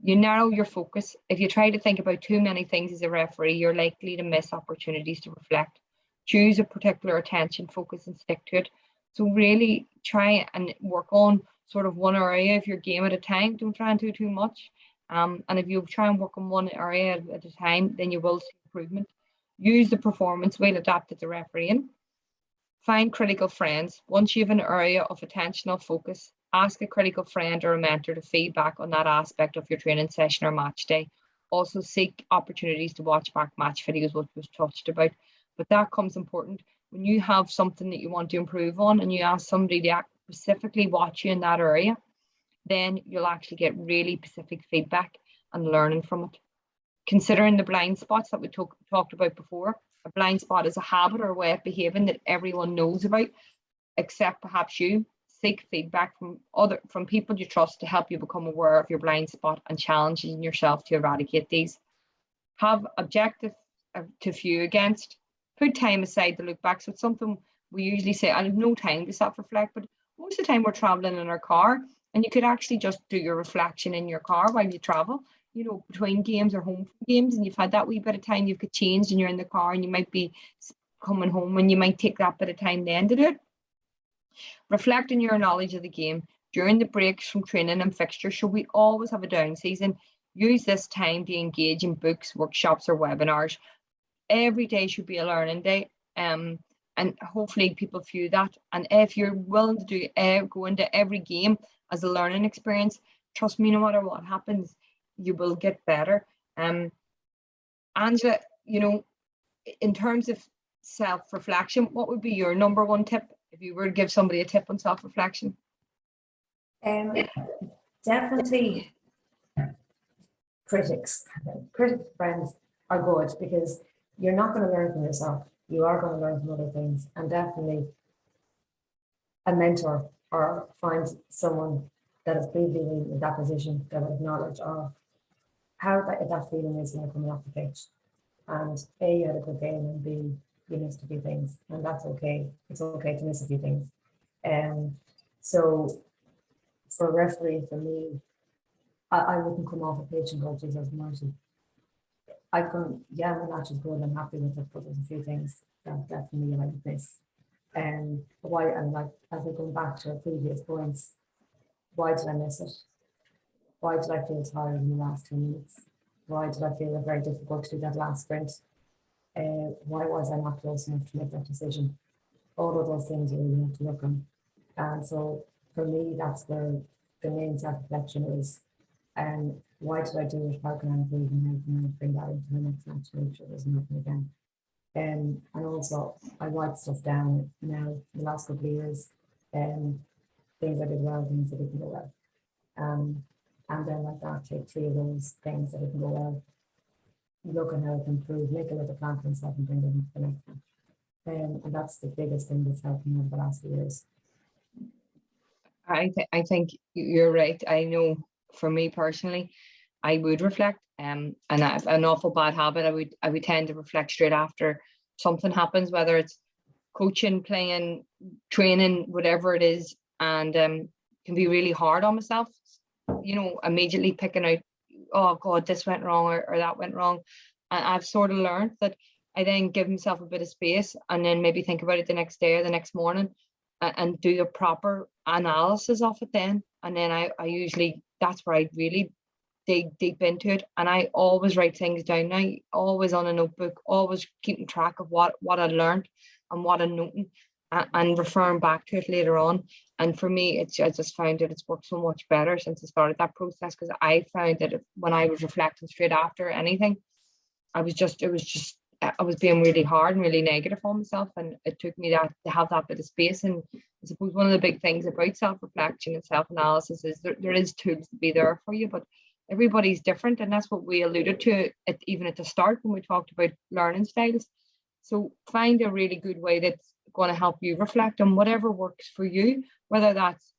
You narrow your focus. If you try to think about too many things as a referee, you're likely to miss opportunities to reflect. Choose a particular attention focus and stick to it. So really try and work on sort of one area of your game at a time. Don't try and do too much. And if you try and work on one area at a time, then you will see improvement. Use the performance wheel adapted to refereeing. Find critical friends. Once you have an area of attentional focus, ask a critical friend or a mentor to feedback on that aspect of your training session or match day. Also seek opportunities to watch back match videos, which was touched about. But that comes important when you have something that you want to improve on and you ask somebody to specifically watch you in that area, then you'll actually get really specific feedback and learning from it. Considering the blind spots that we talked about before. A blind spot is a habit or a way of behaving that everyone knows about, except perhaps you. Seek feedback from people you trust to help you become aware of your blind spot and challenging yourself to eradicate these. Have objective to view against. Put time aside to look back. So it's something we usually say, I have no time to self-reflect, but most of the time we're traveling in our car, and you could actually just do your reflection in your car while you travel, you know, between games or home games, and you've had that wee bit of time, you've got changed and you're in the car and you might be coming home and you might take that bit of time then to do it. Reflect on your knowledge of the game during the breaks from training and fixtures. So we always have a down season. Use this time to engage in books, workshops or webinars. Every day should be a learning day. And hopefully people view that. And if you're willing to go into every game as a learning experience, trust me, no matter what happens, you will get better. Angela, you know, in terms of self-reflection, what would be your number one tip if you were to give somebody a tip on self-reflection? Definitely critics friends are good, because you're not going to learn from yourself. You are going to learn from other things, and definitely a mentor, or find someone that has previously been in that position that has knowledge of how that feeling is when you're coming off the pitch. And A, you had a good game, and B, you missed a few things, and that's okay. It's okay to miss a few things. So for a referee, for me, I wouldn't come off a pitch and go, Jesus mercy. I couldn't, yeah, my match is good, I'm happy with it, but there's a few things that definitely I would miss. Why, and like, as we're going back to our previous points, why did I miss it? Why did I feel tired in the last 2 minutes? Why did I feel it very difficult to do that last sprint? Why was I not close enough to make that decision? All of those things you really have to look on. And so for me, that's where the main self-reflection is. And why did I do it? How can I improve, and how can I bring that into the next match to make sure it doesn't happen again? And also I write stuff down now the last couple of years, things I did well, things that didn't go well. And then like that, take 3 of those things that didn't go well, look at how it can improve, make a little plan for myself and bring it into the next match. And that's the biggest thing that's helped me over the last few years. I think you're right. I know for me personally, I would reflect, and that's an awful bad habit. I would tend to reflect straight after something happens, whether it's coaching, playing, training, whatever it is, and can be really hard on myself. You know, immediately picking out oh God, this went wrong or that went wrong. And I've sort of learned that I then give myself a bit of space and then maybe think about it the next day or the next morning and do the proper analysis of it then. And then I usually, that's where I really dig deep into it. And I always write things down now, always on a notebook, always keeping track of what I learned and what I'm noting and referring back to it later on. And for me, I just found that it's worked so much better since I started that process, because I found that when I was reflecting straight after anything, I was being really hard and really negative on myself, and it took me to have that bit of space. And I suppose one of the big things about self-reflection and self-analysis is there is tools to be there for you, but everybody's different, and that's what we alluded to even at the start when we talked about learning styles. So find a really good way that's going to help you reflect on whatever works for you, whether that's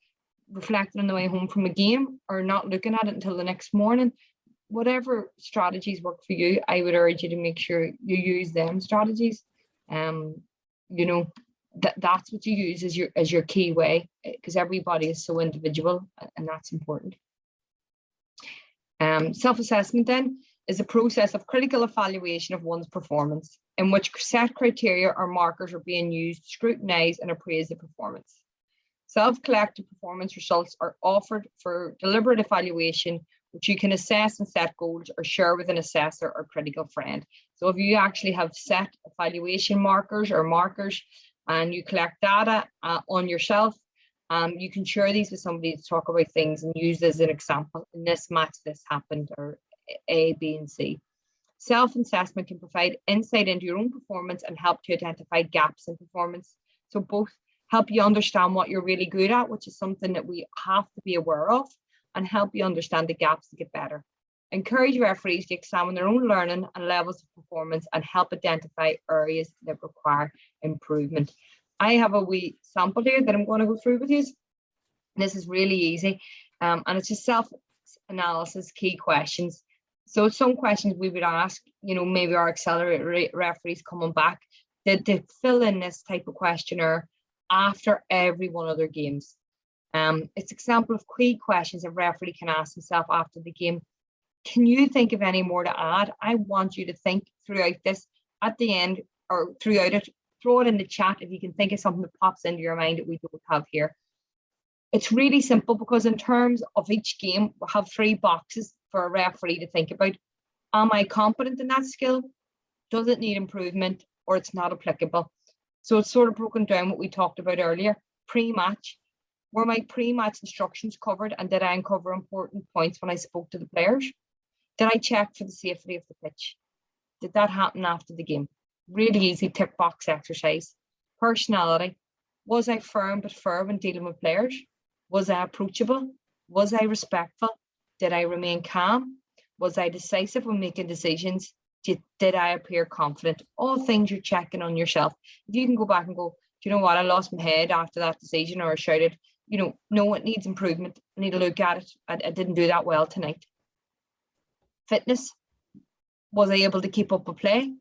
reflecting on the way home from a game or not looking at it until the next morning. Whatever strategies work for you, I would urge you to make sure you use them strategies. You know, that's what you use as your key way, because everybody is so individual, and that's important. Self-assessment then is a process of critical evaluation of one's performance, in which set criteria or markers are being used to scrutinize and appraise the performance. Self-collected performance results are offered for deliberate evaluation, which you can assess and set goals or share with an assessor or critical friend. So if you actually have set evaluation markers and you collect data on yourself, you can share these with somebody to talk about things and use as an example. In this match, this happened, or A, B, and C. Self-assessment can provide insight into your own performance and help to identify gaps in performance. So both help you understand what you're really good at, which is something that we have to be aware of, and help you understand the gaps to get better. Encourage referees to examine their own learning and levels of performance and help identify areas that require improvement. I have a wee sample here that I'm going to go through with you. This is really easy, and it's just self-analysis key questions. So some questions we would ask, you know, maybe our accelerator referees coming back, did they fill in this type of questionnaire after every one of their games? It's an example of key questions a referee can ask himself after the game. Can you think of any more to add? I want you to think throughout this, at the end or throughout it. Throw it in the chat if you can think of something that pops into your mind that we don't have here. It's really simple, because in terms of each game, we have 3 boxes for a referee to think about. Am I competent in that skill? Does it need improvement, or it's not applicable? So it's sort of broken down what we talked about earlier. Pre-match, were my pre-match instructions covered, and did I uncover important points when I spoke to the players? Did I check for the safety of the pitch? Did that happen after the game? Really easy tick box exercise. Personality. Was I firm but fair when dealing with players? Was I approachable? Was I respectful? Did I remain calm? Was I decisive when making decisions? Did I appear confident? All things you're checking on yourself. If you can go back and go, do you know what? I lost my head after that decision, or I shouted, you know, no, it needs improvement. I need to look at it. I didn't do that well tonight. Fitness. Was I able to keep up with play?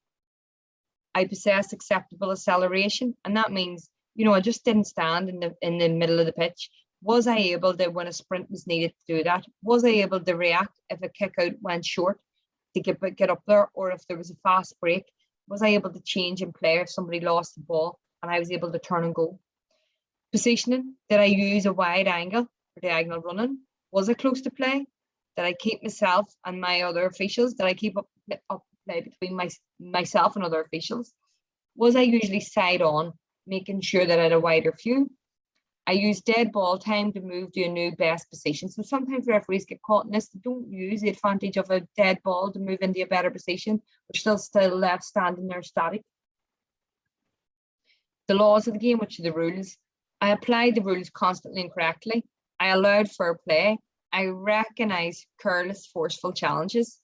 I possessed acceptable acceleration, and that means, you know, I just didn't stand in the middle of the pitch. Was I able to, when a sprint was needed, to do that? Was I able to react if a kick out went short to get up there, or if there was a fast break? Was I able to change in play if somebody lost the ball and I was able to turn and go? Positioning. Did I use a wide angle for diagonal running? Was I close to play? Did I keep myself and my other officials? Did I keep up play between myself and other officials? Was I usually side on, making sure that I had a wider view? I use dead ball time to move to a new best position. So sometimes referees get caught in this. They don't use the advantage of a dead ball to move into a better position, but still left standing there static. The laws of the game, which are the rules. I applied the rules constantly and correctly. I allowed fair play. I recognize careless, forceful challenges.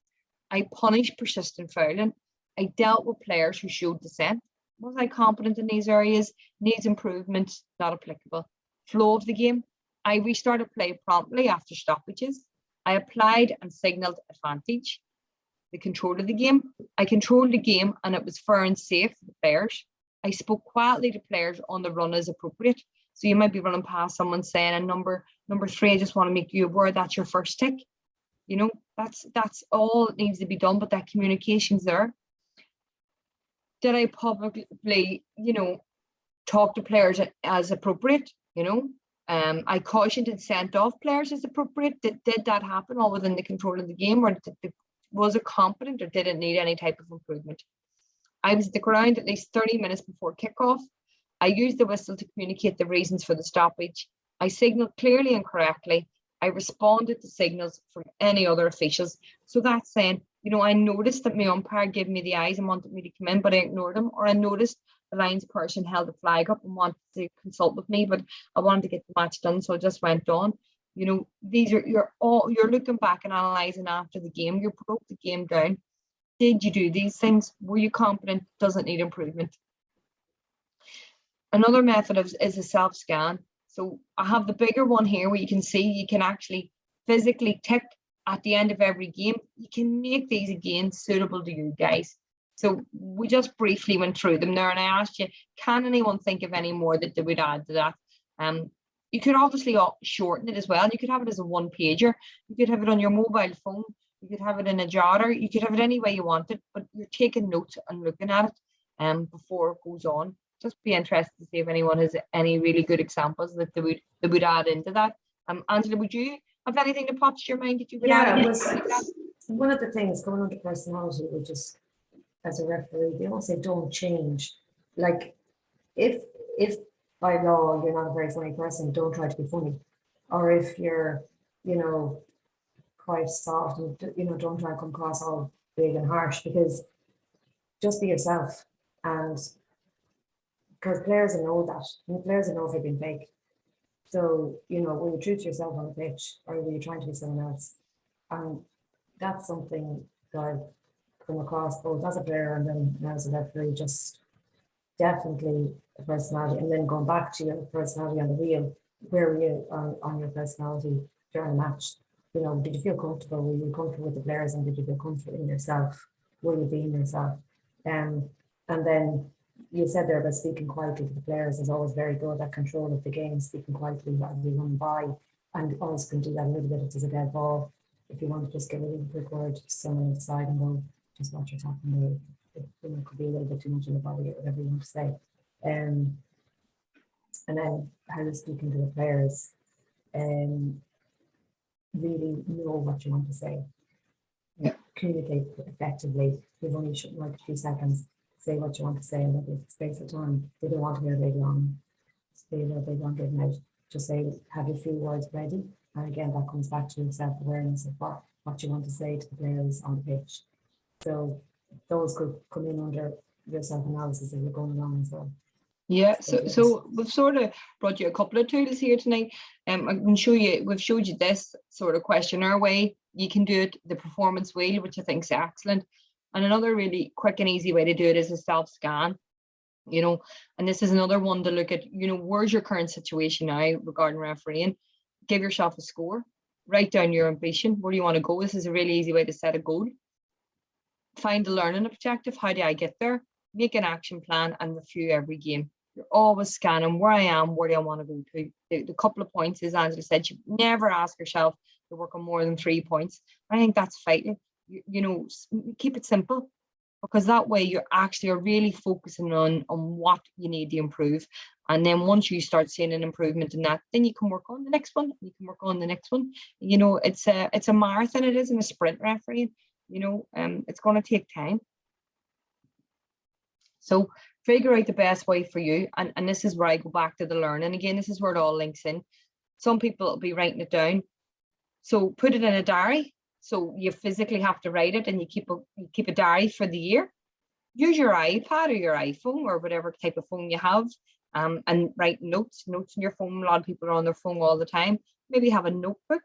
I punished persistent fouling. I dealt with players who showed dissent. Was I competent in these areas? Needs improvement, not applicable. Flow of the game. I restarted play promptly after stoppages. I applied and signalled advantage. The control of the game. I controlled the game and it was fair and safe for the players. I spoke quietly to players on the run as appropriate. So you might be running past someone saying, and number 3, I just want to make you aware that's your first tick. You know, that's all that needs to be done, but that communication's there. Did I publicly, you know, talk to players as appropriate? You know, I cautioned and sent off players as appropriate. Did that happen all within the control of the game, or was it competent, or did it need any type of improvement? I was at the ground at least 30 minutes before kickoff. I used the whistle to communicate the reasons for the stoppage. I signalled clearly and correctly. I responded to signals from any other officials. So that's saying, you know, I noticed that my umpire gave me the eyes and wanted me to come in, but I ignored him. Or I noticed the lines person held the flag up and wanted to consult with me, but I wanted to get the match done, so I just went on. You know, these are you're looking back and analysing after the game. You broke the game down. Did you do these things? Were you competent? Does it need improvement? Another method is a self-scan. So I have the bigger one here where you can see you can actually physically tick at the end of every game. You can make these again suitable to you guys. So we just briefly went through them there, and I asked you, can anyone think of any more that they would add to that? You could obviously shorten it as well. You could have it as a one-pager. You could have it on your mobile phone. You could have it in a jotter. You could have it any way you want it, but you're taking notes and looking at it before it goes on. Just be interested to see if anyone has any really good examples that they would add into that. Angela, would you have anything that pops to your mind that you would add? One of the things going on to personality, which is, as a referee, they all say don't change. Like if by law you're not a very funny person, don't try to be funny. Or if you're, you know, quite soft and, you know, don't try to come across all big and harsh, because just be yourself. And because players know that, and players know if you're being fake. So, you know, were you true to yourself on the pitch, or were you trying to be someone else? And that's something that I've come across both as a player and then now as a referee. Just definitely a personality. And then going back to your personality on the wheel, where were you on your personality during the match? You know, did you feel comfortable? Were you comfortable with the players, and did you feel comfortable in yourself? Were you being yourself? And then you said there about speaking quietly to the players is always very good at control of the game, speaking quietly while you run by, and always can do that a little bit if there's a dead ball. If you want to just get a little quick word to someone on the side and go, just watch what's happening there. It could be a little bit too much in the body, or whatever you want to say. And then how you're speaking to the players, really know what you want to say. Yeah. Communicate effectively. You've only like a few seconds. Say what you want to say, and if it's space of time, they don't want to hear a big long, say a big long getting out. Just say, have your few words ready. And again, that comes back to self-awareness of what you want to say to the players on the pitch. So those could come in under your self-analysis as you're going along as well. Yeah, so we've sort of brought you a couple of tools here tonight. I can show you, we've showed you this sort of questionnaire way. You can do it, the performance wheel, which I think is excellent. And another really quick and easy way to do it is a self-scan, you know, and this is another one to look at, you know, where's your current situation now regarding refereeing? Give yourself a score, write down your ambition. Where do you want to go? This is a really easy way to set a goal. Find the learning objective. How do I get there? Make an action plan and review every game. You're always scanning where I am, where do I want to go to. The couple of points, as Angela said, you never ask yourself to work on more than 3 points. I think that's vital. You know, keep it simple, because that way you're actually really focusing on what you need to improve. And then once you start seeing an improvement in that, then you can work on the next one. You can work on the next one. You know, it's a marathon. It isn't a sprint refereeing. You know, it's going to take time. So figure out the best way for you. And this is where I go back to the learning. Again, this is where it all links in. Some people will be writing it down. So put it in a diary. So you physically have to write it, and you keep a diary for the year. Use your iPad or your iPhone or whatever type of phone you have, and write notes in your phone. A lot of people are on their phone all the time. Maybe have a notebook.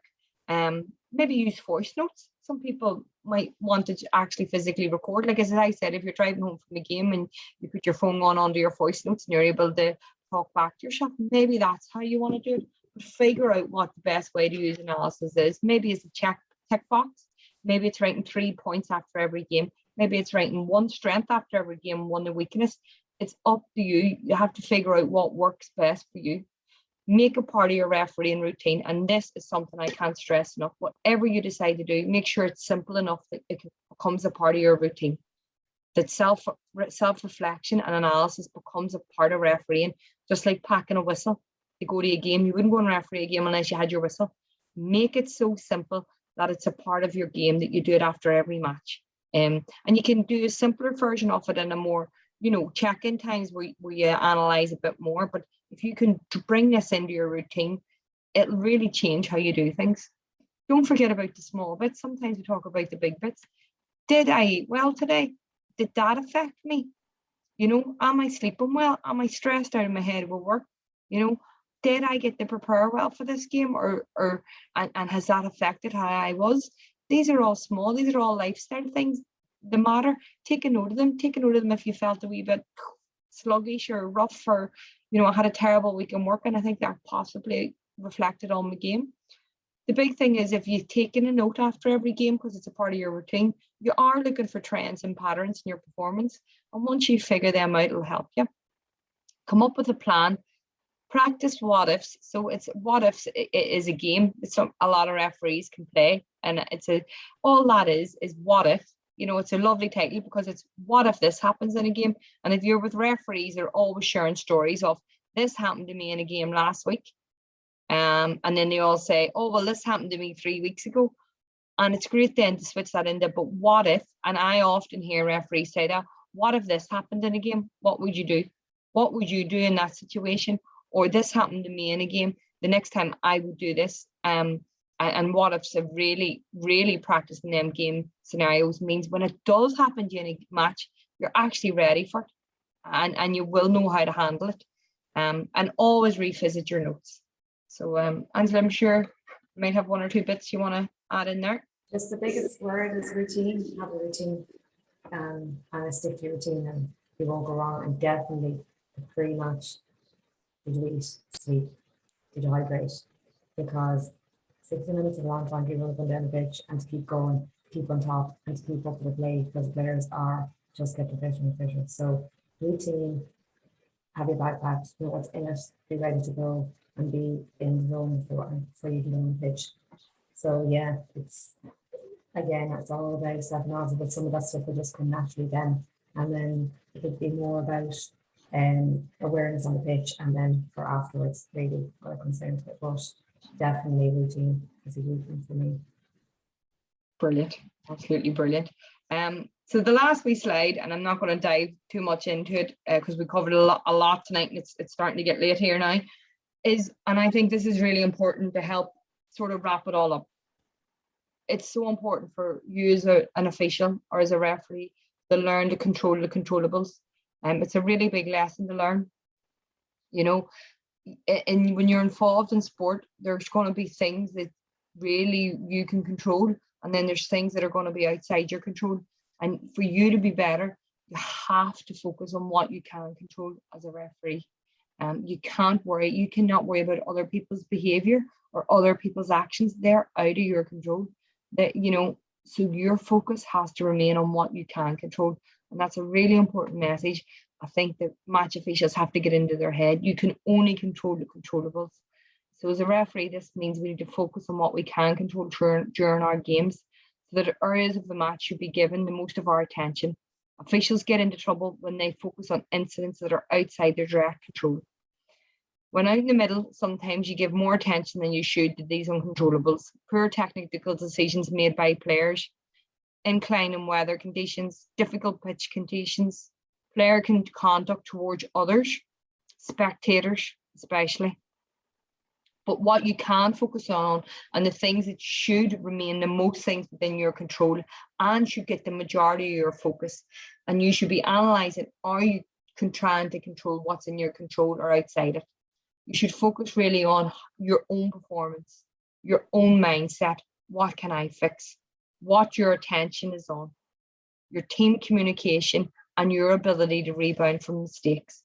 Maybe use voice notes. Some people might want to actually physically record. Like as I said, if you're driving home from a game and you put your phone on onto your voice notes and you're able to talk back to yourself, maybe that's how you want to do it. But figure out what the best way to use analysis is. Maybe it's a check box. Maybe it's writing 3 points after every game. Maybe it's writing 1 strength after every game, 1 weakness. It's up to you. You have to figure out what works best for you. Make it part of your refereeing routine. And this is something I can't stress enough. Whatever you decide to do, make sure it's simple enough that it becomes a part of your routine. That self-reflection and analysis becomes a part of refereeing, just like packing a whistle to go to a game. You wouldn't go and referee a game unless you had your whistle. Make it so simple that it's a part of your game, that you do it after every match. And you can do a simpler version of it in a more, check-in times where you analyze a bit more. But if you can bring this into your routine, it'll really change how you do things. Don't forget about the small bits. Sometimes we talk about the big bits. Did I eat well today? Did that affect me? Am I sleeping well? Am I stressed out of my head with work? Did I get to prepare well for this game, and has that affected how I was? These are all small. These are all lifestyle things that matter. Take a note of them. Take a note of them if you felt a wee bit sluggish or rough, or I had a terrible week in work, and I think that possibly reflected on the game. The big thing is, if you've taken a note after every game, because it's a part of your routine, you are looking for trends and patterns in your performance. And once you figure them out, it'll help you. Come up with a plan. Practice what ifs. So it's what ifs is a game. It's a lot of referees can play, and all that is what if. It's a lovely title because it's what if this happens in a game. And if you're with referees, they're always sharing stories of, this happened to me in a game last week. And then they all say, oh, well, this happened to me 3 weeks ago. And it's great then to switch that into, but what if? And I often hear referees say that, what if this happened in a game? What would you do? What would you do in that situation? Or this happened to me in a game, the next time I would do this. And what ifs of really, really practicing them game scenarios means when it does happen to you in a match, you're actually ready for it, and you will know how to handle it. And always revisit your notes. So Angela, I'm sure you might have one or two bits you want to add in there. Just the biggest word is routine. Have a routine, and stick to your routine, and you won't go wrong. And definitely the pre-match, did you eat, sleep, did you hydrate? Because 60 minutes is a long time to run up and down the pitch and to keep going, keep on top, and to keep up with the play, because the players are just getting fitter and fitter. So routine, have your backpack, know what's in it, be ready to go, and be in the zone for you to get on the pitch. So yeah, it's all about self-analysis, but some of that stuff will just come naturally then. And then it could be more about awareness on the pitch, and then for afterwards, really what it comes down to it. But definitely routine is a huge one for me. Brilliant, absolutely brilliant. So the last wee slide, and I'm not going to dive too much into it because we covered a lot tonight, and it's starting to get late here now, and I think this is really important to help sort of wrap it all up. It's so important for you as an official or as a referee to learn to control the controllables. It's a really big lesson to learn. And when you're involved in sport, there's going to be things that really you can control, and then there's things that are going to be outside your control. And for you to be better, you have to focus on what you can control as a referee. You cannot worry about other people's behavior or other people's actions. They're out of your control. So your focus has to remain on what you can control. And that's a really important message. I think that match officials have to get into their head. You can only control the controllables. So as a referee, this means we need to focus on what we can control during our games, so that areas of the match should be given the most of our attention. Officials get into trouble when they focus on incidents that are outside their direct control. When out in the middle, sometimes you give more attention than you should to these uncontrollables. Poor technical decisions made by players, inclining weather conditions, difficult pitch conditions, player conduct towards others, spectators especially. But what you can focus on, and the things that should remain the most things within your control and should get the majority of your focus, and you should be analysing, are you trying to control what's in your control or outside it? You should focus really on your own performance, your own mindset. What can I fix? What your attention is on, your team communication, and your ability to rebound from mistakes.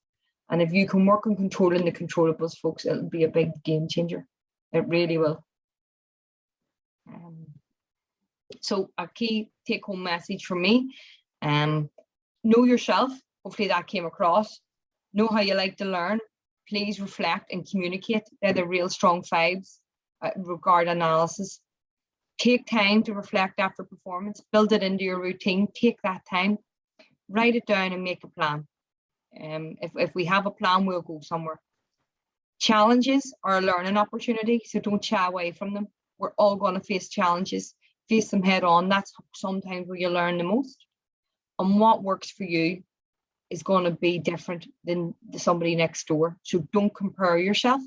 And if you can work on controlling the controllables, folks, it'll be a big game changer. It really will. So a key take-home message from me, know yourself. Hopefully that came across. Know how you like to learn. please reflect and communicate. They're the real strong vibes regard analysis. Take time to reflect after performance, build it into your routine, take that time, write it down and make a plan. If we have a plan, we'll go somewhere. Challenges are a learning opportunity, so don't shy away from them. We're all going to face challenges, face them head on. That's sometimes where you learn the most. And what works for you is going to be different than somebody next door. So don't compare yourself.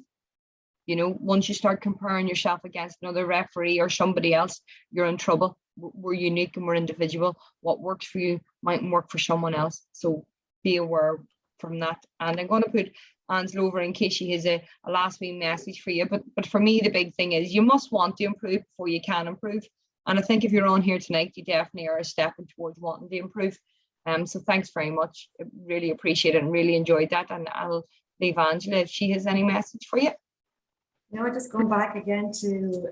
You know, once you start comparing yourself against another referee or somebody else, you're in trouble. We're unique and we're individual. What works for you mightn't work for someone else. So be aware from that. And I'm going to put Angela over in case she has a last wee message for you. But for me, the big thing is you must want to improve before you can improve. And I think if you're on here tonight, you definitely are stepping towards wanting to improve. So thanks very much. I really appreciate it and really enjoyed that. And I'll leave Angela if she has any message for you. No, just going back again to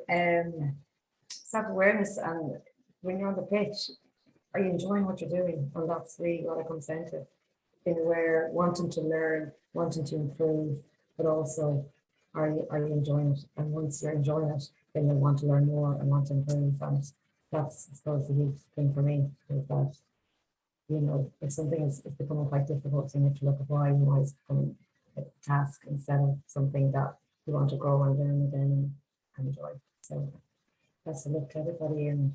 self-awareness, and when you're on the pitch, are you enjoying what you're doing? And that's really what it comes down to. In where wanting to learn, wanting to improve, but also are you enjoying it? And once you're enjoying it, then you'll want to learn more and want to improve. And that's, I suppose, the huge thing for me is that, you know, if something is becoming quite difficult, so you have to look at why it's becoming a task instead of something that you want to grow and learn again and enjoy. So that's a look to everybody, and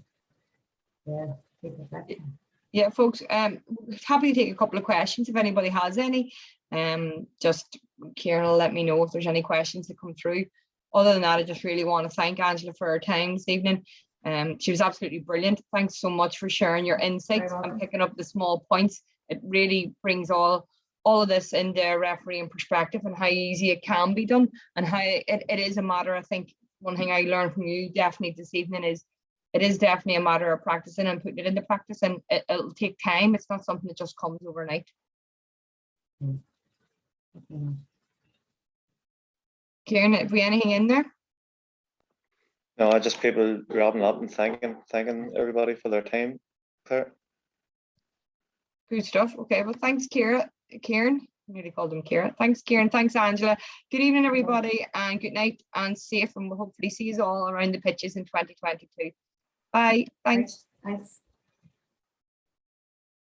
yeah, keep reflecting. Yeah, folks, happy to take a couple of questions if anybody has any. Just Kieran will let me know if there's any questions that come through. Other than that, I just really want to thank Angela for her time this evening. She was absolutely brilliant. Thanks so much for sharing your insights and picking up the small points. It really brings all of this into refereeing perspective and how easy it can be done, and how it is a matter. I think one thing I learned from you definitely this evening is it is definitely a matter of practicing and putting it into practice, and it'll take time. It's not something that just comes overnight. Kieran, have we anything in there? No, I just people wrapping up and thanking everybody for their time. Claire. Good stuff. Okay, well, thanks, Kieran. I nearly called him Kieran. Thanks, Kieran. Thanks, Angela. Good evening, everybody, and good night and safe. And we'll hopefully see you all around the pitches in 2022. Bye. Thanks. Thanks.